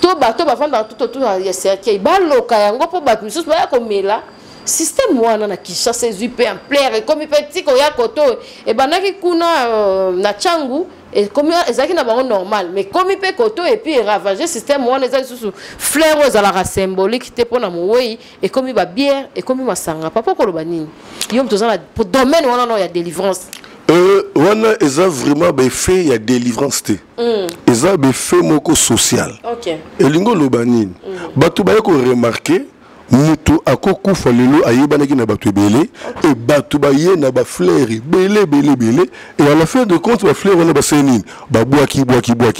to ba vanda tout ya cercueil ba loka yango po ba misus ba ko mela système wana na Kinshasa zupe en plaire comme petit ko ya koto e banaki kuna na changu et comme ezaki na bango normal mais comme pe koto et puis ravager système wana ezaki sous fleur aux la symbolique te pona moyi et comme ba bière et comme masanga papa ko loba nini yo mtozana pour domaine wana no ya délivrance wana eza vraiment be fait ya délivrance te eza be fait moko social OK elingo loba nini batu ba ko remarquer mutu akokufa lelo ayebanaki na batu ebele et batu baye na ba fleur belé et à la fin de compte ba fleur wana ba senine ba boaki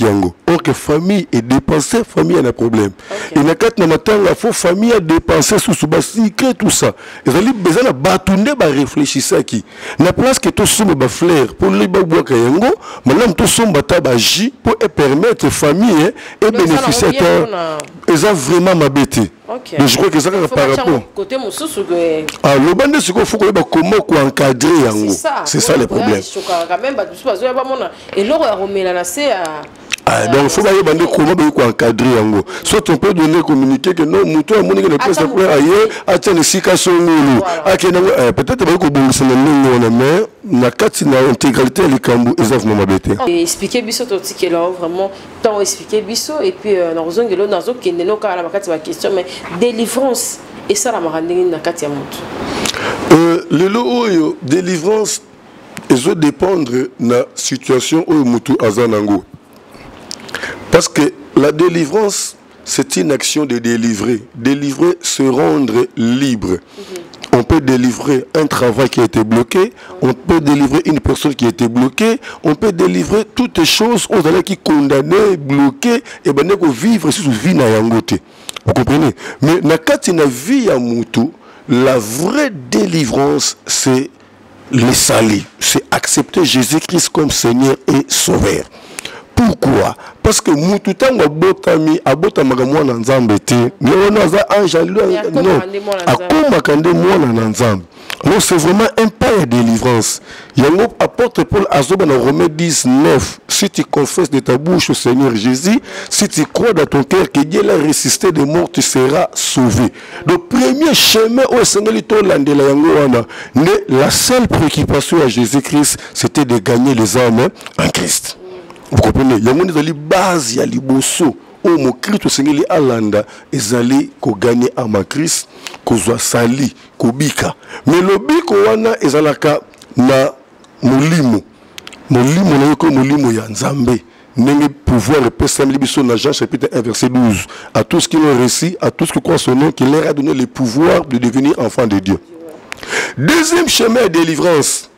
yango or que famille est dépensée, famille a un problème. Et na kat na matanga faut famille a dépensé sous secret tout ça. Et ça li besoin na batunde ba réfléchir ça qui. Na place que tout sommes ba fleur pour les ba bois kayango, maintenant tout sommes ba tabaji pour permettre famille et bénéficier et ça vraiment m'abêté. Mais je crois que ça par rapport côté mususu ah le bande ce qu'il faut que ba comment ko encadrer yango. C'est ça le problème. Et l'or a remis la c'est donc il faut que bande comment ko encadrer yango. Soit on peut donner communiquer que non muto a monique ne peut pas ailleurs a tient sika songolo. Peut-être ba ko bonisa na mais na kati na intégralité les kambu exactement m'abêté. Expliquer biso totike là vraiment tant expliquer biso et puis na rozongelo nazo kende no kala makati ba question mais délivrance et ça la marandingi na kati ya mutu. Le délivrance doit dépendre de la situation où mutu azanango. Parce que la délivrance c'est une action de délivrer. Délivrer, se rendre libre. On peut délivrer un travail qui a été bloqué, on peut délivrer une personne qui a été bloquée, on peut délivrer toutes les choses aux allez qui condamnés, bloqués, et ben qu'on vivre sous vie na yangote. Vous comprenez? Mais na kati na vie à mutu, la vraie délivrance c'est les salis, c'est accepter Jésus-Christ comme Seigneur et Sauveur. Pourquoi? Parce que mutu tango abotami abotamaka mwana nzambe te mais on a ange non akoma kande mwana nzambe. Donc c'est vraiment un pas de délivrance. Yango apôtre Paul azoba dans Romains 19, si tu confesses de ta bouche au Seigneur Jésus, si tu crois dans ton cœur que Dieu l'a ressuscité des morts, tu seras sauvé. Le premier chemin au Seigneur landela yango wana, la seule préoccupation à Jésus-Christ, c'était de gagner les âmes en Christ. Vous comprenez? Il y a une base, il y a les bosso. Au mot Christ, au Seigneur, Alanda, ils allaient gagner à ma Christ, qu'on soit sali, qu'on bika. Mais le biko wana, ils allaient na molimo. Molimo, na yoko molimo ya nzambe. N'ayez pouvoir le Père Samuel Bisso dans Jean chapitre 1 verset 12. À tous qui l'ont réussi, à tous qui croient son nom, qui leur a donné le pouvoir de devenir enfants de Dieu. Deuxième chemin de délivrance,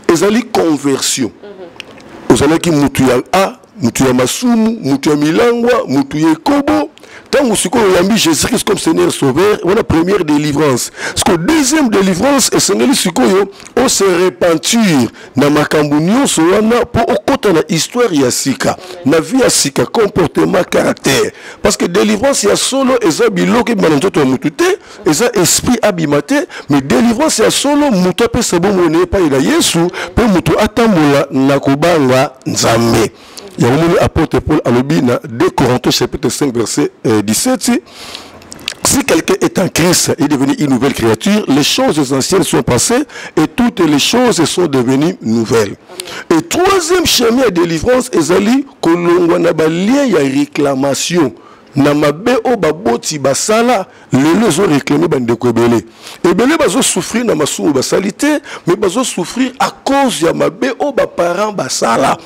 ils allaient conversion. Vous allez qui mutuya a, mutuya masumu, mutuya milangwa, mutuya kobo. Tant que vous avez Jésus-Christ comme Seigneur Sauveur, on a première délivrance. Parce que deuxième délivrance, et Seigneur on se repentir dans ma cambunion, pour au côté de l'histoire yasika, na vie yasika, comportement, caractère. Parce que délivrance, il y a solo, et ça bilo qui mananjoto a mutute, et ça esprit abimate, mais délivrance, il y a solo, mutape sabo mone pa ila Yesu, pour mutu atamula nakubanga nzambe. Il y a un apôtre Paul à l'obina 2 Corinthiens chapitre 5 verset 17. Si quelqu'un est en Christ, il est devenu une nouvelle créature, les choses anciennes sont passées et toutes les choses sont devenues nouvelles. Et troisième chemin de délivrance, ezali kolongwana ba lien ya réclamation. Na mabe o baboti basala lelo zo réclamer bandeko ebele. Ebele bazo souffrir na masumu basalite, mais bazo souffrir à cause ya mabe o ba parents basala.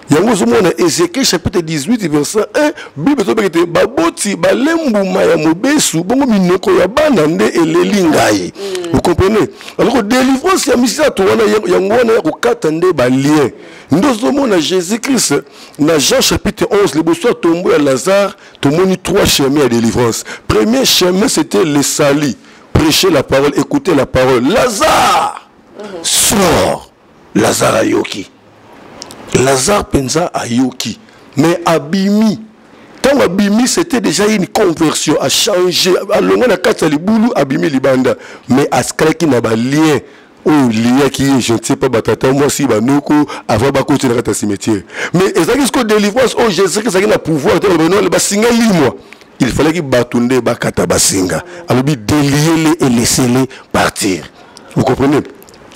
Yango zomona Ézéchiel chapitre 18 verset 1 Bible tobekete baboti balembuma ya mobesu bongo minoko ya bana nde eleli ngai. Vous comprenez? Alors délivrance ya misia to wana yango wana ya kokata nde ba lien. Ndo zomona Jésus-Christ na Jean chapitre 11 le bosso tombo ya Lazare tomoni 3 chemins de délivrance. Premier chemin c'était le sali, prêcher la parole, écouter la parole. Lazare sort. Lazare ayoki. Lazare pensa à Yoki, mais Abimi, tant Abimi c'était déjà une conversion, à changer, à l'ongana na kata libulu Abimi libanda, mais à ce qui n'a pas lien, oh lien qui je ne sais pas batata moi si banoko avant bakote na kata cimetière, mais ezaki ce que délivrance oh Jésus qui a pouvoir de non le basinga limo, il fallait qu'il batunde bakata basinga, alors bi délier les et laisser-les partir, vous comprenez?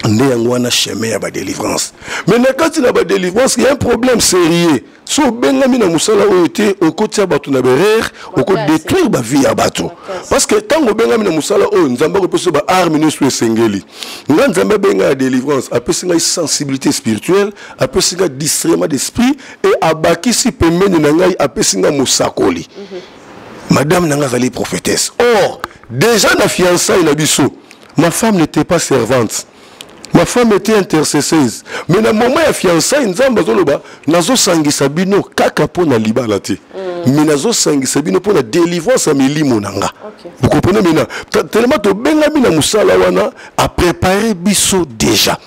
On a chemin à la délivrance. Mais quand il y a la délivrance, il y a un problème sérieux. Si on a mis dans musala oité, on côté batu na berer, on peut détruire la vie à bateau. Parce que tant qu'on a mis dans musala o, nous avons reposé ba armes sur sengeli. Nous avons benga la délivrance, après c'est une sensibilité spirituelle, après c'est un discernement d'esprit et abaki si pemene nangai après c'est un musakoli. Madame nanga zali prophétesse. Or, déjà la fiançailles na biso, ma femme n'était pas servante. Ma femme était intercesseuse. Mais dans le moment de fiançailles, nazo sangi sabino kaka po na libala te. Mais nazo sangi sabino po na délivrance à milimo nanga. Vous comprenez maintenant? Tellement to benga mina musala wana a préparé biso déjà.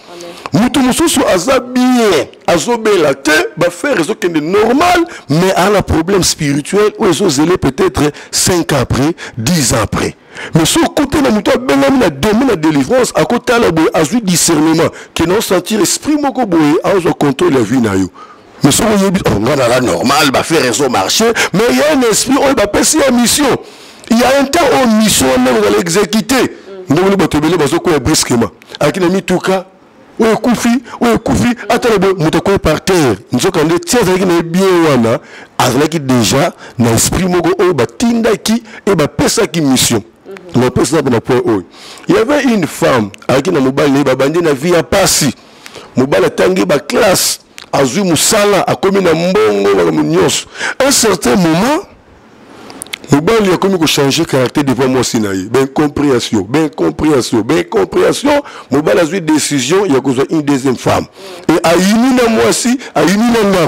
Mutu mususu aza bien, azobela te, ba faire raison que normal, mais à un problème spirituel où ils ont zélé peut-être 5 ans après, 10 ans après. Mais sur le côté de la délivrance, à côté de discernement, qui n'ont senti l'esprit moko boye, à contrôle la vie na yo. Mais sur le côté de normal, va faire raison marcher, mais il y a un esprit, on va passer à mission. Il y a un temps où mission, on va l'exécuter. Nous allons te brusquement. À qui n'a mis tout cas. Oui, Koufi, attends, moutoko par terre. Nous avons dit, tiens, ça qui bien wana, avec déjà, dans l'esprit mogo, batinda qui, et pesa qui mission. Il y avait une femme, avec qui nous avons bandi na vie à passi. Mobile tangi ba classe, azu musala, a commis na mbongo, na mnyos. Un certain moment, Mobile a commis que changer caractère devant moi sinaï. Ben compréhension. Mobile a eu une décision, il y a une deuxième femme. Et à Yinina moi aussi, à Yinina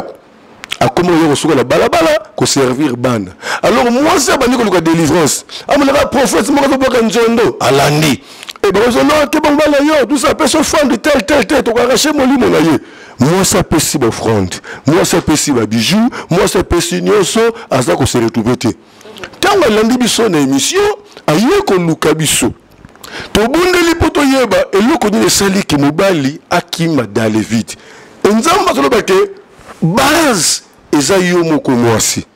a comment il y a la balabala pour servir ban. Alors moi c'est pas une délivrance. Ah mais le prophète moi je pas njondo alandi. Et ben je non que bon bala yo, tout ça peut se fendre tel to arracher mon lit mon aïe. Moi ça peut si offrande. Moi ça peut si bijoux, moi ça peut si nyoso à ça qu'on se retrouver. Tant que l'andi biso na émission, aïe ko luka biso. To bundeli poto yeba et le ko ni sali ki mobali akima dans les vides. Nzamba to bake base ezayo moko mwasi.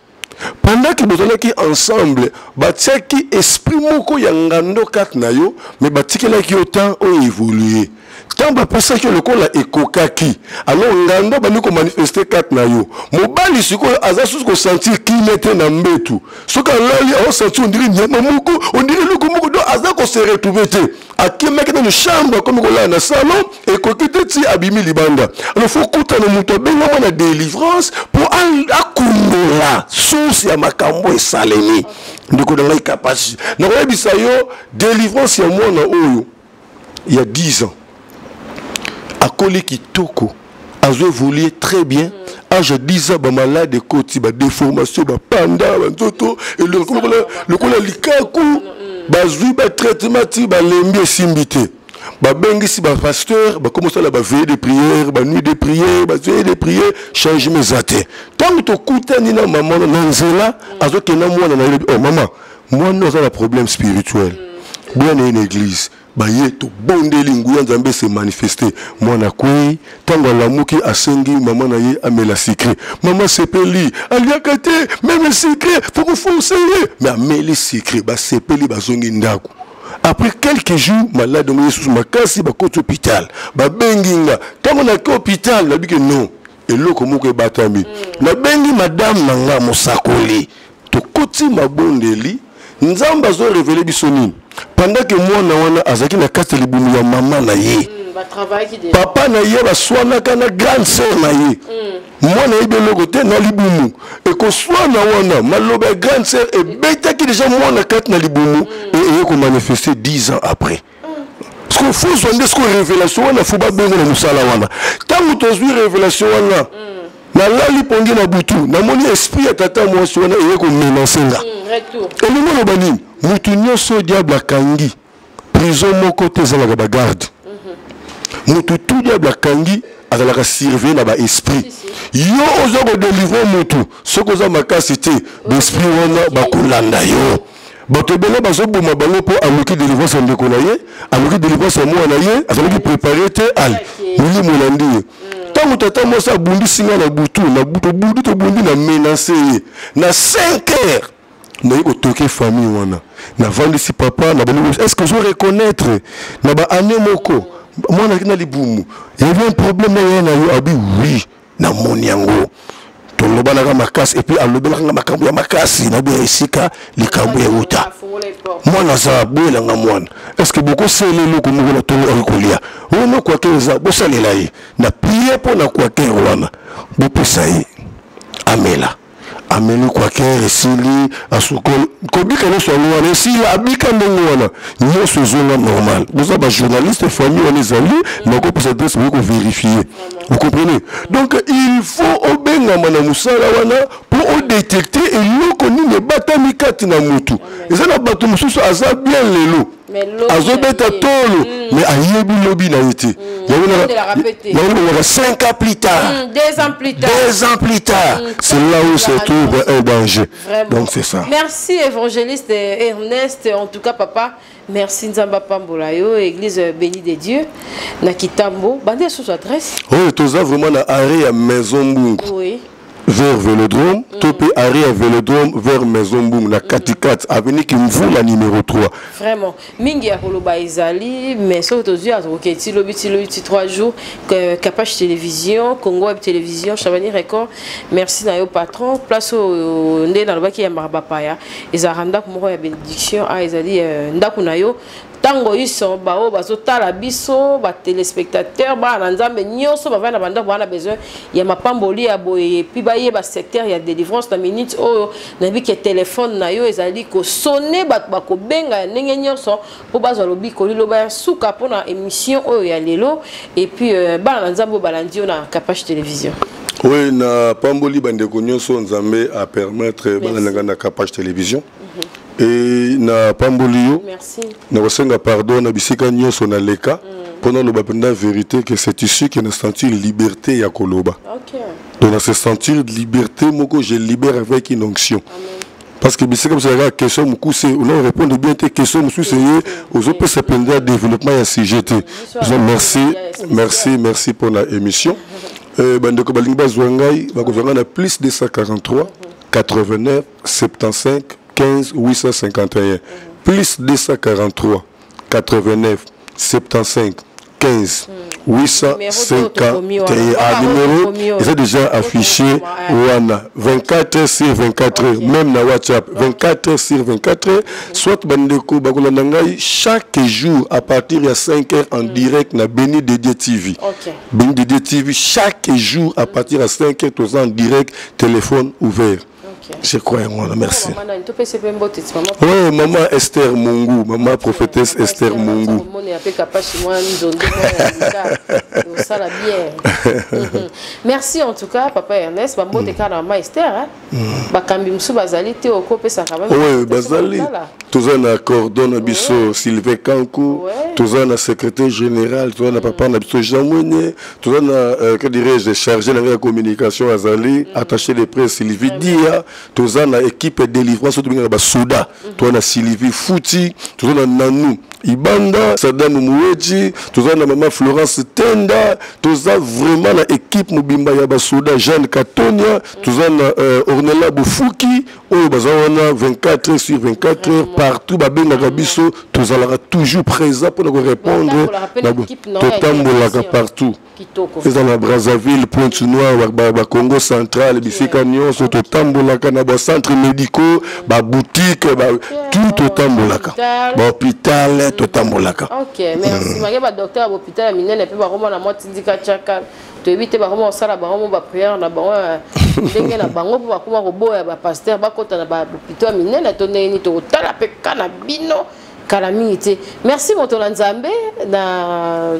Pendant que nous sommes ensemble, batiaki esprit moko yangando kat na yo, mais batikela ki autant ont évolué. Tant ba pesa que le kola ekokaki. Alors ngando ba niko manifester kat na yo. Mobali siko azasu ko sentir ki mette na mbetu. Soka lali on sentir on dirait nyama moko, on dirait le moko do azako se retrouver te. Aki meke dans une chambre comme ko la na salon et kokite ti abimi libanda. Alors faut kuta no muto benga na délivrance pour akundola source ya makambo esalemi. Ndiko dans la capacité. Na ko yebisa yo délivrance ya mwana oyo il y a 10 ans. Akoli kitoko a évolué très bien. Âge 10 ans, malade de côté, déformation, panda, et le cola likaku, bazui, traitement, lembi simbité. Bengi pasteur, commence à la veille de prière, nuit de prière, veille de prière, change mes athées. Tant que tu écoutes nina maman nanzela, azo kena moi na oh maman, moi nous avons un problème spirituel. Bien une église. Baye to bondeli nguya nzambe se manifester mwana kwe tango la muki asengi maman na ye amela secret maman sepeli aliakate même secret faut que forcer mais ameli secret ba sepeli bazongi ndako. Après quelques jours malade mo yesu makasi ba koto hôpital ba benginga tango na ko hôpital na bike non eloko moko batami na bengi madame nanga mosakoli to koti mabondeli nzamba zo révéler bisonini. Pendant que moi na azaki na kati libumu ya maman na ye. Papa na ye ba swana kana grande sœur na ye. Moi na ibe logote na libumu et ko swana wana maloba grande sœur et beta ki déjà moi na kati na libumu et ko manifester 10 ans après. Parce que faut sonde ce que révélation wana faut ba benga na musala wana. Tant que tu révélation wana na lali pongi na butu na moni esprit ya tata moi swana et ko menacer nga. Et le monde bani mutu nyoso diable akangi prison moko te za la garde. Mutu tout diable akangi azalaka surveiller na ba esprit. Yo ozo ko délivrer mutu soko za makasi te l'esprit wana bakulanda yo. Bato bela bazo boma bango po amuki délivrance ndeko na ye, amuki délivrance moi na ye, azalaki préparer te al. Muli molandi. Tant que tata moi sa bundi singa na butu bundi to bundi na menacer na 5 heures. Na yiko toke famille wana na vandi si papa na bani est-ce que je reconnaître na ba année moko moi na libumu il y avait un problème na yo abi oui na moni yango to lobana ka makasi et puis alobela ka makambo ya makasi na be esika likambo ya uta moi na za bwela nga mwana est-ce que beaucoup sele loko mo na to kolia ono kwa keza bo salela yi na prier pour na kwa ke wana bo pesayi amela ameli kwa kere sili asukol kobika no so wana sili abika ndongwana nyo so zona normal vous êtes journaliste famille on les alliés mais ko peut adresse vous vérifier vous comprenez donc il faut obenga mana musala wana pour détecter et lo koni ne batami kati na mutu ezana bato mususu aza bien lelo azobeta tolo mais ayebi lobi na été il y a 5 ans plus tard 2 ans plus tard 2 ans plus tard c'est là où se trouve un danger. Vraiment. Donc c'est ça. Merci évangéliste Ernest, en tout cas papa, merci Nzamba Pambolayo, église bénie de Dieu, na Kitambo, bandé sous adresse. Oui, tout ça vraiment na arrêt à Maison Boung. Oui. Vers Vélodrome, topé arrêt à Vélodrome vers Maison Boung, na Katikat, avenue Kimvu, la numéro 3. Vraiment, mingi ya koloba ezali, mais sauf aux yeux, ti lobi 3 jours, Capage Télévision, Congo Web Télévision, Chavani Record, merci na yo patron, place au ndé na lobaki ya Marbapaya, ezaranda kumoko ya bénédiction, ezali ndaku na yo, tango iso bao bazotala biso ba téléspectateurs ba na nzambe nyonso ba vana banda bana besoin ya mapamboli ya boye puis ba ye ba secteur ya délivrance na minute oyo na bi ke téléphone na yo ezali ko sonner ba ko benga ndenge nyonso po bazwa lobi ko lilo ba suka pona émission oyo ya lelo et puis ba na nzambe balandi na Capage Télévision. Oui, na pamboli bandeko nyonso nzambe a permettre bana na Capage Télévision. Et na pambolio merci na wasenga pardon na bisika nyonso na leka pendant le bapenda vérité que c'est ici que nous sentir liberté ya koloba. OK. Donc dans ce sentir liberté moko je libère avec une onction. Amen. Parce que bisika comme ça la question moko c'est on répond bien tes questions monsieur c'est aux autres se pendant développement ya CGT. Merci pour la émission. Bandeko balingba zwangai bakozanga na plus 243 89 75 15 851 plus 243 89 75 15 851 numéro c'est déjà affiché wana 24 sur 24 heures même na WhatsApp 24 sur 24 heures soit bandeko bakolanda ngai chaque jour à partir de 5 heures en direct na Béni Dédié TV. Béni Dédié TV chaque jour à partir de 5 heures tous en direct téléphone ouvert. Je crois en moi, merci. Oui, maman Esther Mungu, maman prophétesse Esther Mungu. Merci en tout cas, papa Ernest. Maman Esther. Oui, Bazali. Tous en accord, Bisso Sylvain Kankou, tous en secrétaire général, tous en papa Nabiso Jean Mounier, tous en, que dirais-je, chargé de la communication Azali, attaché de presse Sylvie Dia. Tous en équipe de délivrance, tout le monde Souda, tous en Sylvie Fouti, tous en Nanou, Ibanda, Sadam Mouedji, tous en maman Florence Tenda, tous en vraiment l'équipe Mubimba Yaba Souda, Jeanne Katonia, tous en Ornella Boufouki, au Bazawana 24 heures sur 24 heures, partout, Babenga Gabiso, tous en toujours présent pour nous répondre, Totambolaka partout. C'est dans la Brazzaville, Pointe-Noire, Congo central, Bissécagnon, Totambolaka, centres médicaux, boutique, tout Totambolaka. Hôpital, Totambolaka. Ok, merci. Je docteur à l'hôpital, je suis tu évites vraiment ça la bango ba prière na bango ndenge na bango pour bakoma koboya ba pasteur bakota na ba hôpital minene tonné ni to tala pe kana bino calamité. Merci Motola Nzambe na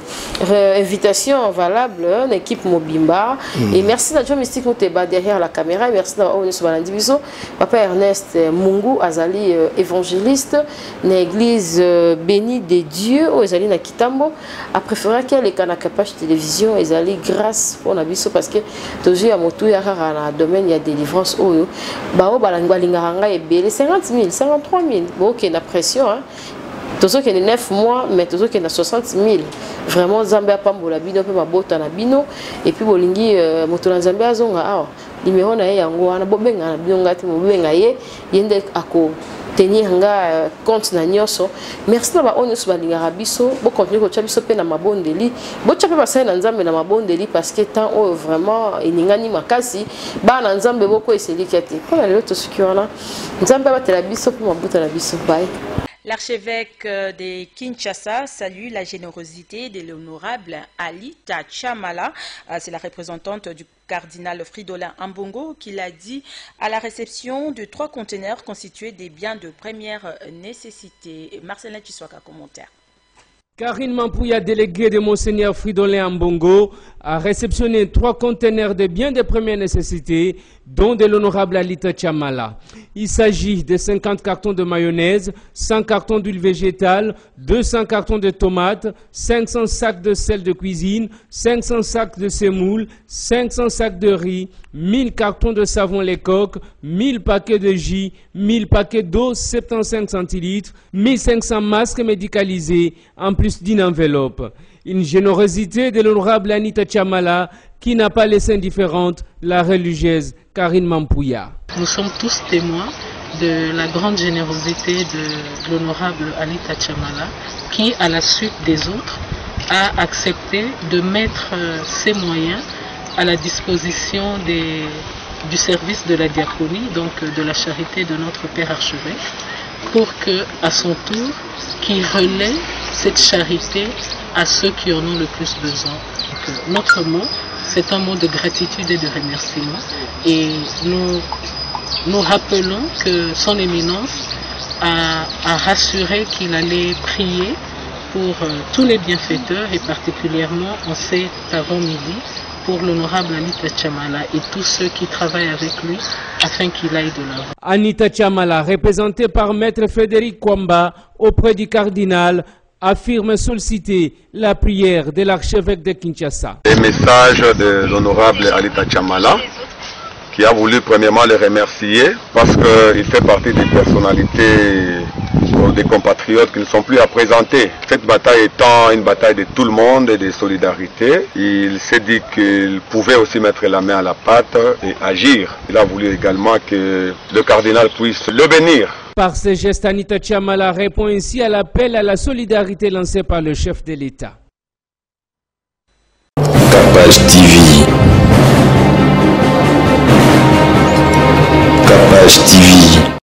invitation valable en équipe Mobimba et merci à Joe Mystique Mouteba derrière la caméra et merci à Onis Balandibiso papa Ernest Mungu azali évangéliste na église bénie des dieux au ezali na Kitambo a préféré qu'elle est na Capage Télévision ezali grâce pour na biso parce que toujours à motu ya na domaine ya délivrance oyo bao balangwa linganga ebele 50 000 53 000 bon OK na pression hein. Toujours qu'il y a 9 mois, mais toujours qu'il y a 60 000. Vraiment, Zambia Pambola Bino, peu ma botte na Bino. Et puis, Bolingi, Motola Zambia Zonga, numéro na yango, ana bobenga na Binonga, Mobenga ye, yende ako tenir nga compte na nyoso. Merci na ba onus balinga rabiso, bo continuer ko chabiso pe na mabondeli. Bo chape ba sa na Nzambe na mabondeli parce que tant o vraiment iningani makasi, ba na Nzambe boko eseli kete. Pour la loto sukiona, Nzambe ba tela biso po mabuta na biso. Bye. L'archevêque de Kinshasa salue la générosité de l'honorable Ali Tachamala. C'est la représentante du cardinal Fridolin Ambongo qui l'a dit à la réception de 3 conteneurs constitués des biens de première nécessité. Marcelin Chiswaka, commentaire. Karine Mampouya, délégué de Monseigneur Fridolin Ambongo, a réceptionné 3 conteneurs de biens de première nécessité, dont de l'honorable Alita Chamala. Il s'agit de 50 cartons de mayonnaise, 100 cartons d'huile végétale, 200 cartons de tomates, 500 sacs de sel de cuisine, 500 sacs de semoule, 500 sacs de riz, 1000 cartons de savon Lecoq, 1000 paquets de jus, 1000 paquets d'eau 75 centilitres, 1500 masques médicalisés, en plus d'une enveloppe. Une générosité de l'honorable Anita Chamala qui n'a pas laissé indifférente la religieuse Karine Mampouya. Nous sommes tous témoins de la grande générosité de l'honorable Anita Chamala qui, à la suite des autres, a accepté de mettre ses moyens à la disposition du service de la diaconie, donc de la charité de notre Père Archevêque, pour que, à son tour, qu'il relaie cette charité à ceux qui en ont le plus besoin. Donc, notre mot, c'est un mot de gratitude et de remerciement. Et nous rappelons que son éminence a rassuré qu'il allait prier pour tous les bienfaiteurs et particulièrement en cet avant-midi pour l'honorable Anita Chamala et tous ceux qui travaillent avec lui afin qu'il aille de l'avant. Anita Chamala, représentée par Maître Frédéric Kwamba auprès du cardinal, affirme solliciter la prière de l'archevêque de Kinshasa. Les messages de l'honorable Anita Chamala qui a voulu premièrement le remercier parce qu'il fait partie des personnalités des compatriotes qui ne sont plus à présenter. Cette bataille étant une bataille de tout le monde et de solidarité, il s'est dit qu'il pouvait aussi mettre la main à la pâte et agir. Il a voulu également que le cardinal puisse le bénir. Par ces gestes, Anita Chamala répond ainsi à l'appel à la solidarité lancé par le chef de l'État. Capage TV. Capage TV.